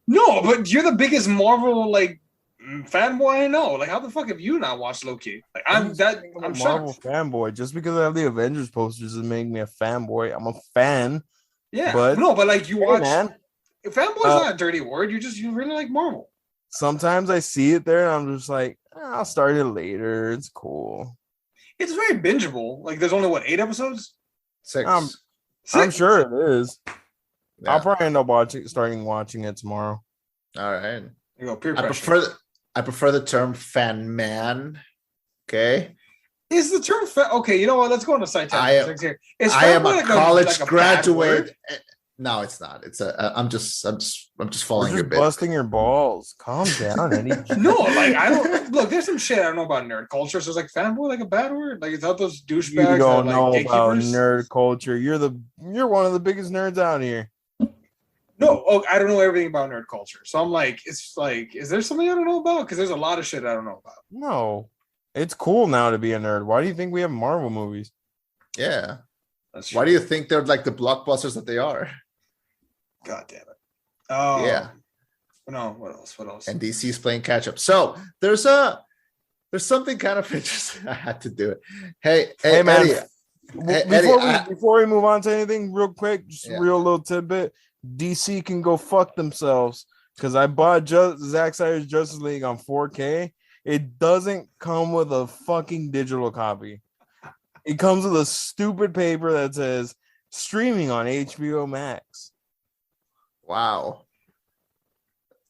No, but you're the biggest Marvel like fanboy I know. Like, how the fuck have you not watched Loki? Like, I'm a Marvel fanboy. Just because I have the Avengers posters doesn't make me a fanboy. I'm a fan. Yeah, but like you watch. Man, fanboy's not a dirty word. You really like Marvel. Sometimes I see it there, and I'm just like, I'll start it later. It's cool. It's very bingeable. Like, there's only 8 episodes? 6. I'm sure it is. Yeah. I'll probably end up starting watching it tomorrow. All right. You go, peer pressure. I prefer the term fan man. Okay. Is the term okay? You know what? Let's go on a side tangent here. I am a college graduate. No, it's not. It's I'm just following your bit. Busting your balls. Calm down, Eddie. No, like I don't look. There's some shit I don't know about nerd culture. So it's like fanboy, like a bad word. Like it's not those douchebags. You don't know like, about nerd culture. You're one of the biggest nerds out here. No, I don't know everything about nerd culture. So I'm like, it's like, is there something I don't know about? Because there's a lot of shit I don't know about. No, it's cool now to be a nerd. Why do you think we have Marvel movies? Yeah, that's true. Why do you think they're like the blockbusters that they are? God damn it. Oh yeah. No, what else? And DC's playing catch up. So there's something kind of interesting. I had to do it. Hey man. Eddie, before we move on to anything, real quick, just a real little tidbit. DC can go fuck themselves because I bought Zack Snyder's Justice League on 4K. It doesn't come with a fucking digital copy. It comes with a stupid paper that says streaming on HBO Max. Wow.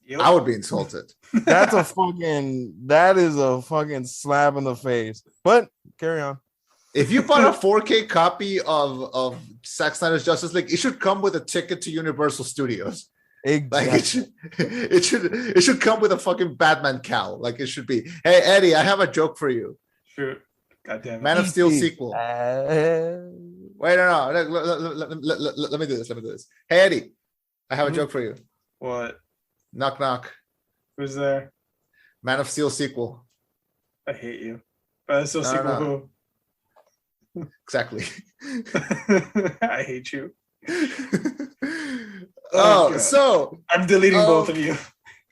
Yep. I would be insulted. That is a fucking slap in the face. But carry on. If you bought a 4K copy of Zack Snyder's Justice League, it should come with a ticket to Universal Studios. Exactly. Like it should come with a fucking Batman cowl. Like it should be. Hey Eddie, I have a joke for you. Sure. Goddamn. Man of Steel sequel. Wait, no. Let me do this. Hey Eddie, I have a joke for you. What? Knock knock. Who's there? Man of Steel sequel. I hate you. Man of Steel sequel. Who? exactly. I hate you. Oh, so I'm deleting both of you.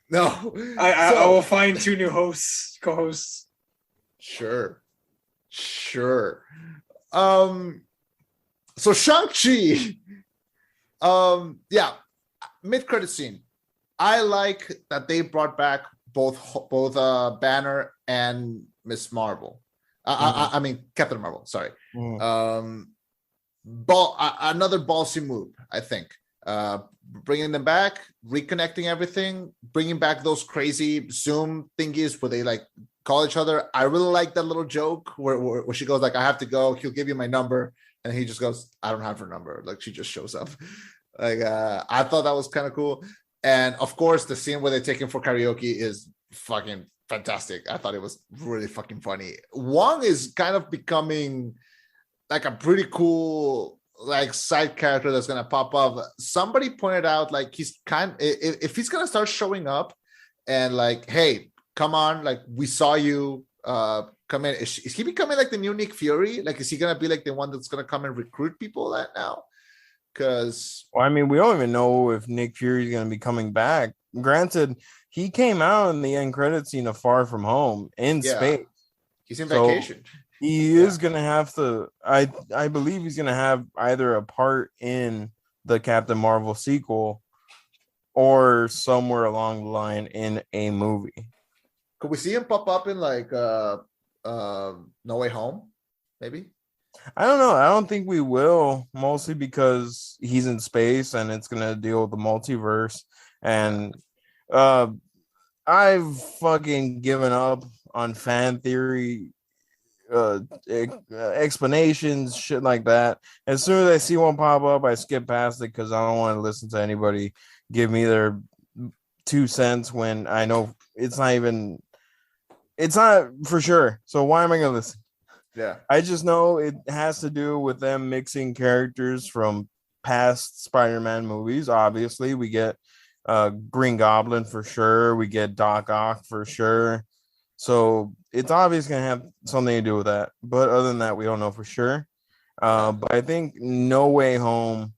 no. I will find 2 new co-hosts. Sure. So Shang-Chi. Yeah, mid-credit scene. I like that they brought back both Banner and Miss Marvel. I mean Captain Marvel. Sorry. Another ballsy move, I think. Bringing them back, reconnecting everything, bringing back those crazy Zoom thingies where they like call each other. I really like that little joke where she goes like, "I have to go. He'll give you my number," and he just goes, "I don't have her number." Like she just shows up. Like I thought that was kind of cool. And of course, the scene where they take him for karaoke is fucking fantastic. I thought it was really fucking funny. Wong is kind of becoming like a pretty cool like side character that's gonna pop up. Somebody pointed out like he's if he's gonna start showing up and like, hey, come on, like we saw you come in. Is he becoming like the new Nick Fury? Like, is he gonna be like the one that's gonna come and recruit people that now? Because I mean, we don't even know if Nick Fury is going to be coming back. Granted, he came out in the end credit scene of Far From Home in space. He's in vacation. He is going to have to. I believe he's going to have either a part in the Captain Marvel sequel or somewhere along the line in a movie. Could we see him pop up in like No Way Home? Maybe. I don't know. I don't think we will, mostly because he's in space and it's gonna deal with the multiverse. And I've fucking given up on fan theory explanations, shit like that. As soon as I see one pop up, I skip past it because I don't want to listen to anybody give me their 2 cents when I know it's not for sure. So why am I gonna listen? Yeah, I just know it has to do with them mixing characters from past Spider-Man movies. Obviously, we get Green Goblin for sure. We get Doc Ock for sure. So it's obviously going to have something to do with that. But other than that, we don't know for sure. But I think No Way Home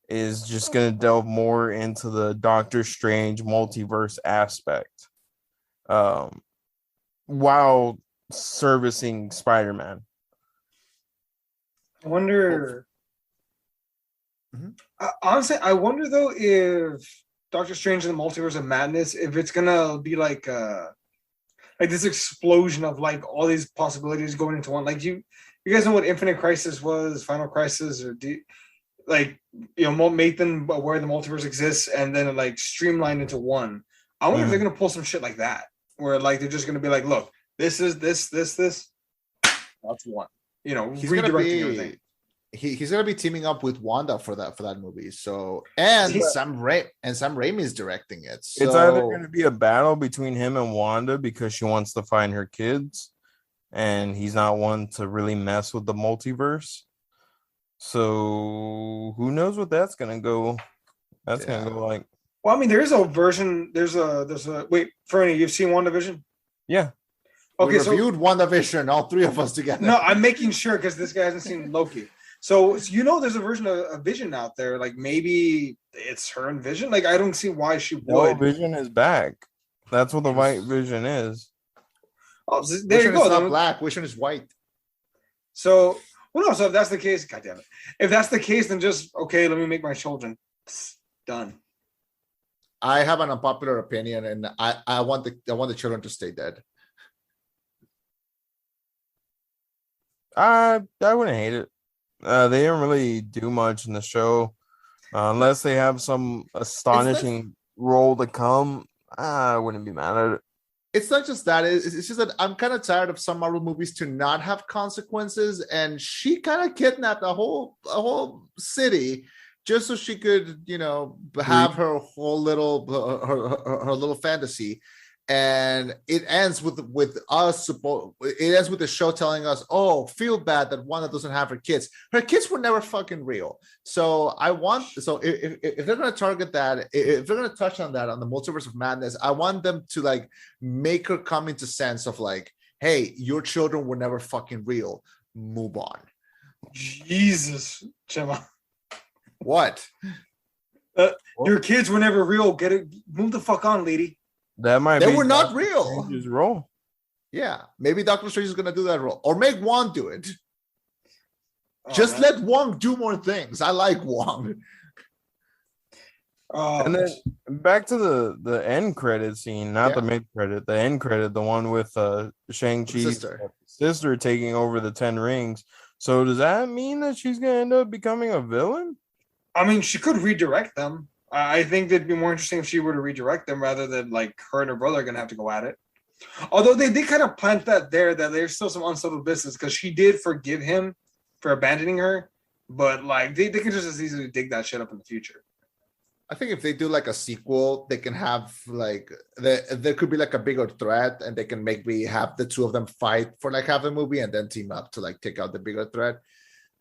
is just going to delve more into the Doctor Strange multiverse aspect. While servicing Spider-Man. I wonder. Honestly, I wonder though if Doctor Strange and the Multiverse of Madness, if it's gonna be like this explosion of like all these possibilities going into one. Like you guys know what Infinite Crisis was, Final Crisis, or make them aware the multiverse exists and then like streamlined into one. I wonder if they're gonna pull some shit like that, where like they're just gonna be like, look. This is this. That's one. He's redirecting everything. He's gonna be teaming up with Wanda for that movie. So Sam Raimi is directing it. So it's either gonna be a battle between him and Wanda because she wants to find her kids, and he's not one to really mess with the multiverse. So who knows what that's gonna go? That's gonna go like. Well, I mean, there is a version. There's a wait, Ferny, you've seen WandaVision? Yeah. Okay, we reviewed WandaVision, all 3 of us together. No, I'm making sure because this guy hasn't seen Loki. So there's a version of Vision out there. Like maybe it's her and Vision. Like I don't see why she would. No, Vision is back. That's what the white Vision is. Oh, there Vision you go. Is not black. Vision is white. So so if that's the case, God damn it. If that's the case, then just okay. Let me make my children. Done. I have an unpopular opinion, and I want the children to stay dead. I wouldn't hate it. They didn't really do much in the show unless they have some astonishing role to come. I wouldn't be mad at it. It's not just that. It's just that I'm kind of tired of some Marvel movies to not have consequences, and she kind of kidnapped a whole city just so she could, have her whole little her little fantasy. And it ends with us. It ends with the show telling us, "Oh, feel bad that Wanda doesn't have her kids. Her kids were never fucking real." So if they're gonna target that, if they're gonna touch on that on the Multiverse of Madness, I want them to like make her come into sense of like, "Hey, your children were never fucking real. Move on." Jesus, Chema. What? Your kids were never real. Get it. Move the fuck on, lady. That might They be were not Doctor real. Strange's role. Yeah, maybe Doctor Strange is gonna do that role, or make Wong do it. Oh, Just man. let Wong do more things. I like Wong. Oh, And then back to the end credit scene, not the mid credit, the end credit, the one with Shang-Chi's sister taking over the 10 rings. So does that mean that she's gonna end up becoming a villain? I mean, she could redirect them. I think it'd be more interesting if she were to redirect them rather than like her and her brother are gonna have to go at it. Although they did kind of plant that there's still some unsettled business because she did forgive him for abandoning her, but like they could just as easily dig that shit up in the future. I think if they do like a sequel, they can have like there could be like a bigger threat, and they can maybe have the two of them fight for like half the movie and then team up to like take out the bigger threat.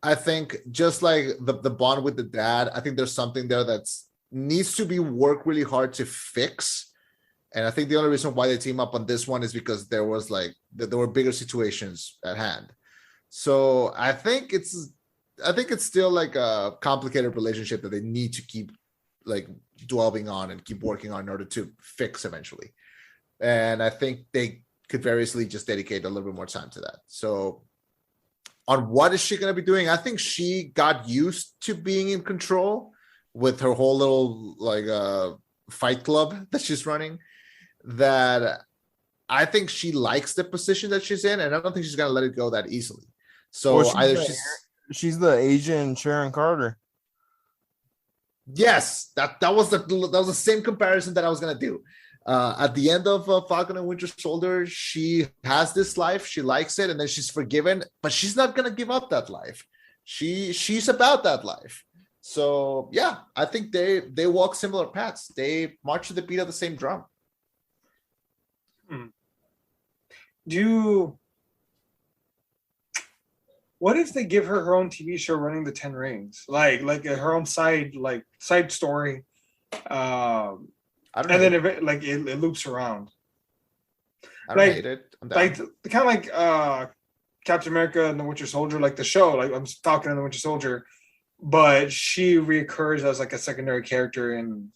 I think just like the bond with the dad, I think there's something there that's needs to be worked really hard to fix. And I think the only reason why they team up on this one is because there was like there were bigger situations at hand. So I think it's still like a complicated relationship that they need to keep like dwelling on and keep working on in order to fix eventually. And I think they could very easily just dedicate a little bit more time to that. So on what is she going to be doing? I think she got used to being in control with her whole little like fight club that she's running, that I think she likes the position that she's in, and I don't think she's going to let it go that easily. So Well, either she's the Asian Sharon Carter. Yes, that was the same comparison that I was gonna do. At the end of Falcon and Winter Soldier, she has this life, she likes it, and then she's forgiven, but she's not gonna give up that life. She's about that life. So yeah, I think they walk similar paths. They march to the beat of the same drum. What if they give her own TV show running the 10 rings, like her own side story, and then it loops around. I don't hate it. Like kind of like Captain America and the Winter Soldier, like the show. Like I'm talking to the Winter Soldier, but she reoccurs as like a secondary character in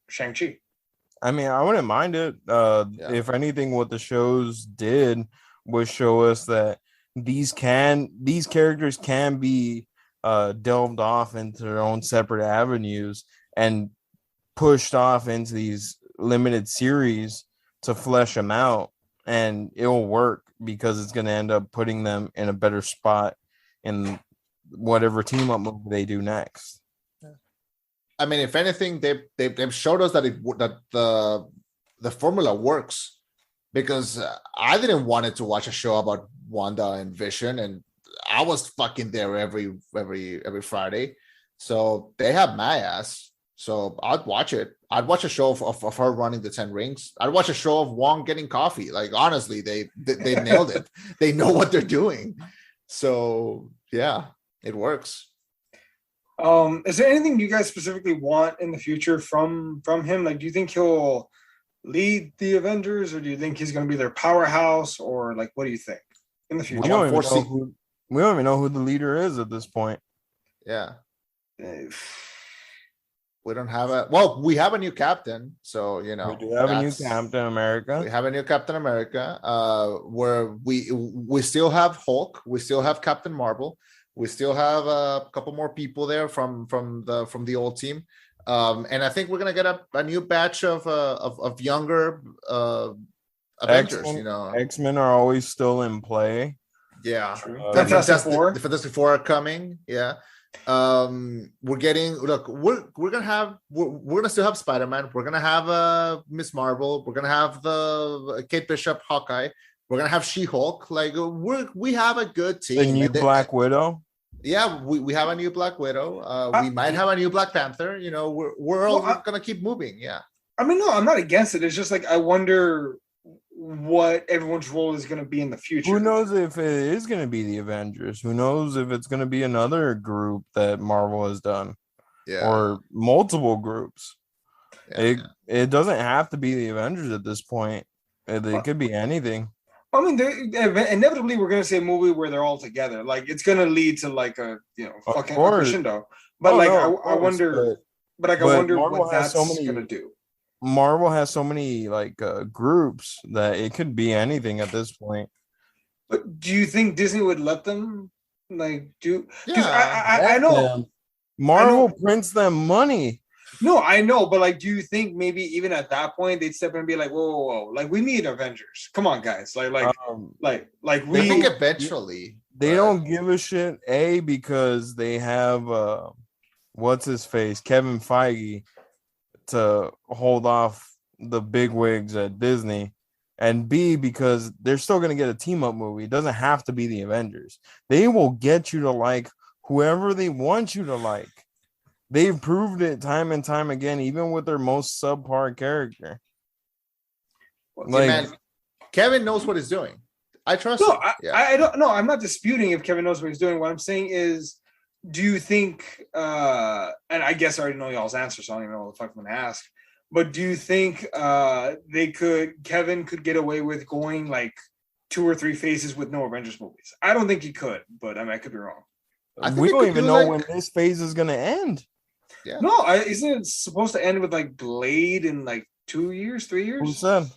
Shang-Chi. I mean, I wouldn't mind it. If anything, what the shows did was show us that these characters can be delved off into their own separate avenues and pushed off into these limited series to flesh them out, and it'll work because it's going to end up putting them in a better spot in whatever team up movie they do next. I mean, if anything, they've showed us that the formula works, because I didn't want to watch a show about Wanda and Vision, and I was fucking there every Friday. So they have my ass. So I'd watch it. I'd watch a show of her running the 10 rings. I'd watch a show of Wong getting coffee. Like, honestly, they nailed it. They know what they're doing. So yeah, it works. Is there anything you guys specifically want in the future from him? Like, do you think he'll lead the Avengers, or do you think he's going to be their powerhouse, or like, what do you think in the future? We don't even know who the leader is at this point. Yeah. We don't have we have a new captain, so we do have a new Captain America. We have a new Captain America. Where we still have Hulk, we still have Captain Marvel, we still have a couple more people there from the old team. And I think we're gonna get a new batch of younger Avengers. X-Men are always still in play. Yeah, the Fantastic Four are coming. Yeah, we're gonna still have Spider-Man. We're gonna have Miss Marvel. We're gonna have the Kate Bishop, Hawkeye. We're gonna have She-Hulk. Like we have a good team. The new Black Widow. Yeah, we have a new Black Widow. We might have a new Black Panther. We're all gonna keep moving. Yeah. I mean, no, I'm not against it. It's just like I wonder what everyone's role is going to be in the future. Who knows if it is going to be the Avengers? Who knows if it's going to be another group that Marvel has done? Yeah. Or multiple groups. Yeah. It doesn't have to be the Avengers at this point. It could be anything. I mean, inevitably we're gonna see a movie where they're all together. Like it's gonna lead to like a Of fucking a course. crescendo. But like No, of I course, wonder, but like I but wonder Marvel what has so that's many gonna do. Marvel has so many like groups that it could be anything at this point. But do you think Disney would let them like do? Because Yeah. I Let know them. Marvel prints them money. no, I know, but like, do you think maybe even at that point they'd step in and be like, whoa, whoa, whoa, like we need Avengers. Come on, guys. Like I think we eventually They don't give a shit. Because they have what's his face, Kevin Feige, to hold off the big wigs at Disney, and B, because they're still gonna get a team up movie. It doesn't have to be the Avengers. They will get you to like whoever they want you to like. They've proved it time and time again, even with their most subpar character. See, man, Kevin knows what he's doing. I trust him. I don't know. I'm not disputing if Kevin knows what he's doing. What I'm saying is, do you think and I guess I already know y'all's answer, so I don't even know what the fuck I'm gonna ask. But do you think Kevin could get away with going like 2 or 3 phases with no Avengers movies? I don't think he could, but I mean I could be wrong. We don't even know when this phase is gonna end. Yeah. No, isn't it supposed to end with like Blade in like 2 years, 3 years? Who said?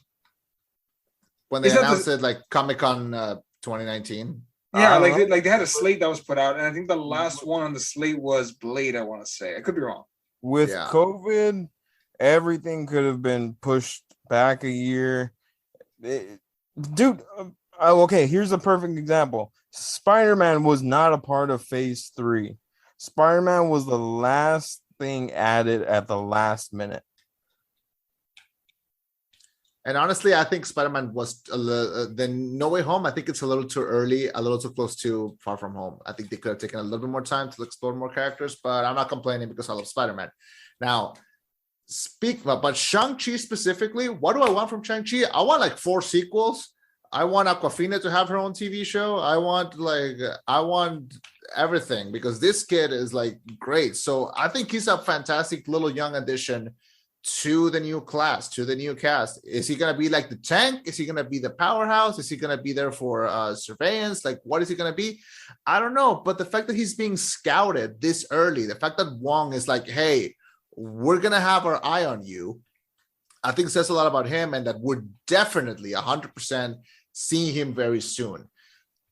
When they announced it, like Comic-Con 2019. Yeah, like they had a slate that was put out, and I think the last one on the slate was Blade. I want to say I could be wrong. With COVID, everything could have been pushed back a year. Dude, okay, here's a perfect example. Spider-Man was not a part of Phase 3. Spider-Man was the last thing added at the last minute. And honestly, I think Spider-Man was then No Way Home. I think it's a little too early, a little too close to Far From Home. I think they could have taken a little bit more time to explore more characters, but I'm not complaining because I love Spider-Man. Now, but Shang-Chi specifically, what do I want from Shang-Chi? I want like 4 sequels. I want Awkwafina to have her own TV show. I want everything because this kid is like great. So I think he's a fantastic little young addition to the new class, to the new cast. Is he going to be like the tank? Is he going to be the powerhouse? Is he going to be there for surveillance? Like, what is he going to be? I don't know. But the fact that he's being scouted this early, the fact that Wong is like, hey, we're going to have our eye on you, I think says a lot about him, and that we're definitely 100% seeing him very soon.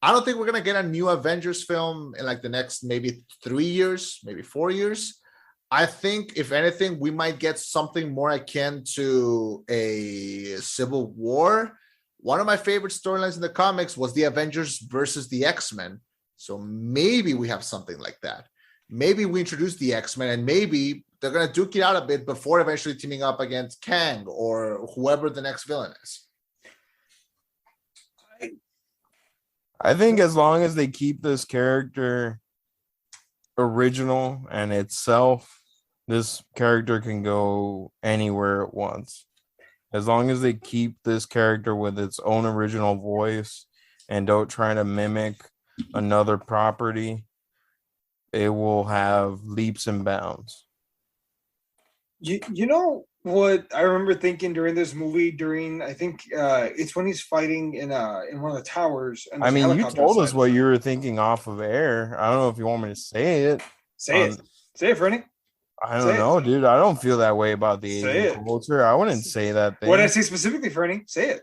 I don't think we're going to get a new Avengers film in like the next maybe 3 years, maybe 4 years. I think, if anything, we might get something more akin to a Civil War. One of my favorite storylines in the comics was the Avengers versus the X-Men. So maybe we have something like that. Maybe we introduce the X-Men and maybe they're going to duke it out a bit before eventually teaming up against Kang or whoever the next villain is. I think as long as they keep this character original and itself, this character can go anywhere it wants. As long as they keep this character with its own original voice and don't try to mimic another property, it will have leaps and bounds. You know what I remember thinking during this movie, I think it's when he's fighting in one of the towers. And I mean, you told us what you were thinking off of air. I don't know if you want me to say it. Say it, Ferny. I don't know, dude. I don't feel that way about the Asian culture. I wouldn't say that thing. What did I say specifically, Ferny? Say it.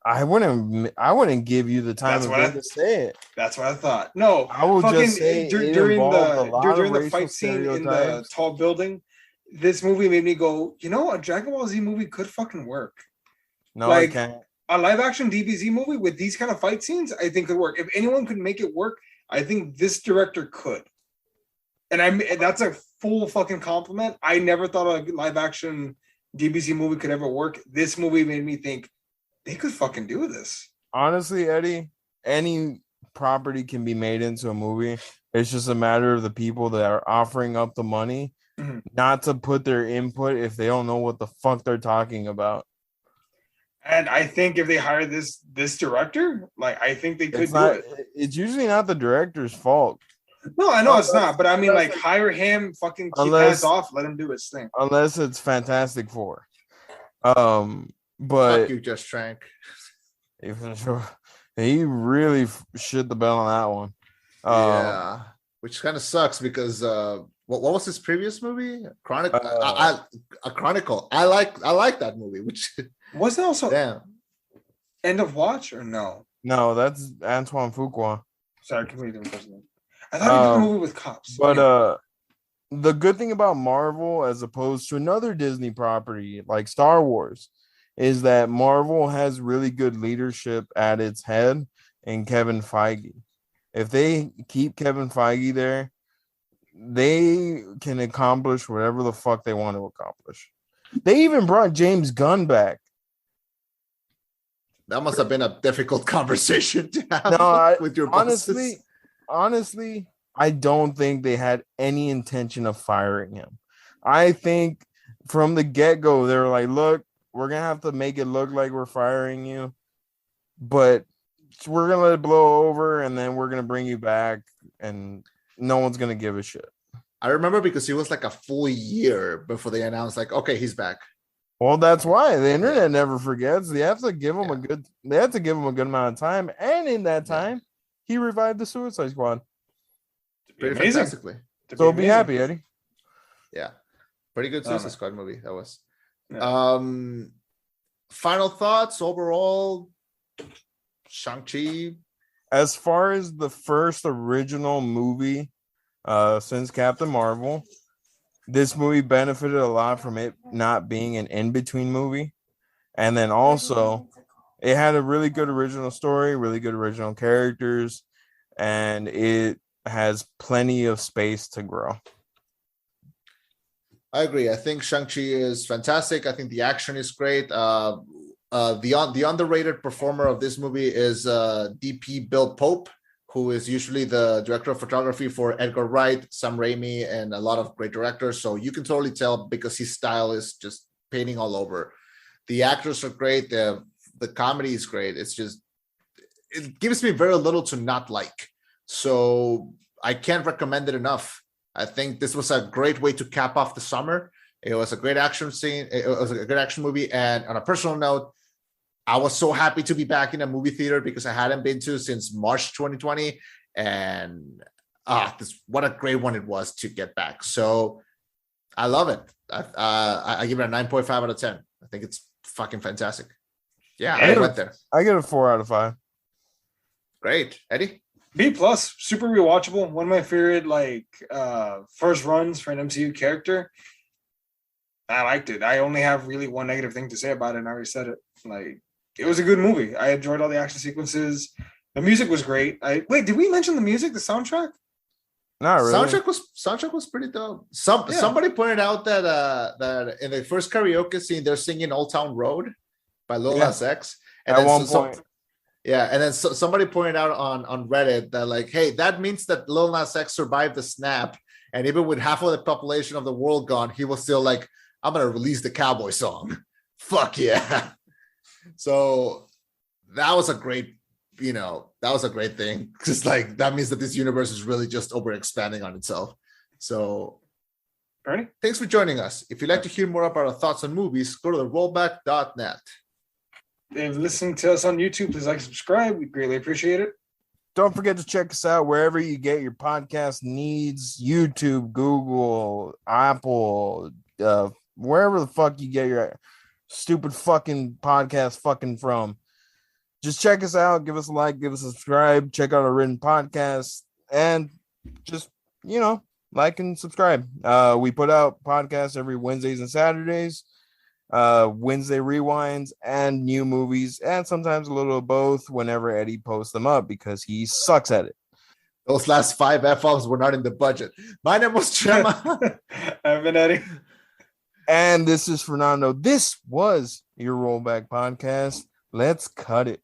I wouldn't give you the time to say it. That's what I thought. No, I will just say during the fight scene in the tall building, this movie made me go, you know, a Dragon Ball Z movie could fucking work. No, like, I can't. A live action DBZ movie with these kind of fight scenes, I think could work. If anyone could make it work, I think this director could. And that's a full fucking compliment. I never thought a live action DBZ movie could ever work. This movie made me think they could fucking do this. Honestly, Eddie, any property can be made into a movie. It's just a matter of the people that are offering up the money not to put their input if they don't know what the fuck they're talking about. And I think if they hire this director, like I think they could do it. It's usually not the director's fault. No, I know it's not, but I mean, like, hire him, fucking keep hands off, let him do his thing. Unless it's Fantastic Four. But fuck you, just Trank. Even sure. He really shit the bell on that one. Yeah, which kind of sucks because what was his previous movie? Chronicle. A Chronicle. I like that movie. Which wasn't also damn. End of Watch or no? No, that's Antoine Fuqua. Sorry, completely different person. I thought he did a movie with cops. But the good thing about Marvel, as opposed to another Disney property like Star Wars, is that Marvel has really good leadership at its head in Kevin Feige. If they keep Kevin Feige there, they can accomplish whatever the fuck they want to accomplish. They even brought James Gunn back. That must have been a difficult conversation to have with your bosses. Honestly, I don't think they had any intention of firing him. I think from the get-go, they were like, look, we're going to have to make it look like we're firing you, but we're going to let it blow over, and then we're going to bring you back, and no one's going to give a shit. I remember because it was like a full year before they announced, like, okay, he's back. Well, that's why the internet never forgets. They have to give him a good amount of time, and in that time, he revived the Suicide Squad. Pretty fantastically. So be happy, Eddie. Yeah, pretty good Suicide Squad movie that was. Yeah. Final thoughts overall. Shang-Chi. As far as the first original movie, since Captain Marvel. This movie benefited a lot from it not being an in-between movie. And then also, it had a really good original story, really good original characters, and it has plenty of space to grow. I agree. I think Shang-Chi is fantastic. I think the action is great. The underrated performer of this movie is DP Bill Pope, who is usually the director of photography for Edgar Wright, Sam Raimi, and a lot of great directors. So you can totally tell because his style is just painting all over. The actors are great. The comedy is great. It's just, it gives me very little to not like. So I can't recommend it enough. I think this was a great way to cap off the summer. It was a great action scene. It was a good action movie. And on a personal note, I was so happy to be back in a movie theater because I hadn't been to since March 2020. And what a great one it was to get back. So I love it. I give it a 9.5 out of 10. I think it's fucking fantastic. Yeah, I went there. I get a 4 out of 5. Great. Eddie? B+, super rewatchable. One of my favorite first runs for an MCU character. I liked it. I only have really one negative thing to say about it, and I already said it. It was a good movie. I enjoyed all the action sequences. The music was great. Wait, did we mention the music, the soundtrack? Not really. Soundtrack was pretty dope. Somebody pointed out that in the first karaoke scene, they're singing Old Town Road by Lil Nas X. And at one point. And then somebody pointed out on Reddit that hey, that means that Lil Nas X survived the snap, and even with half of the population of the world gone, he was still I'm gonna release the cowboy song. Fuck yeah. So that was a great, thing. Just that means that this universe is really just overexpanding on itself. So Ferny, thanks for joining us. If you'd like to hear more about our thoughts on movies, go to the rollback.net. If you're listening to us on YouTube, please subscribe. We greatly appreciate it. Don't forget to check us out wherever you get your podcast needs. YouTube, Google, Apple, wherever the fuck you get your stupid fucking podcast from. Just check us out. Give us a like. Give us a subscribe. Check out our written podcast. And just, like and subscribe. We put out podcasts every Wednesdays and Saturdays. Wednesday rewinds and new movies, and sometimes a little of both whenever Eddie posts them up because he sucks at it. Those last 5 F-bombs were not in the budget. My name was Chema. I've been Eddie. And this is Fernando. This was your Rollback Podcast. Let's cut it.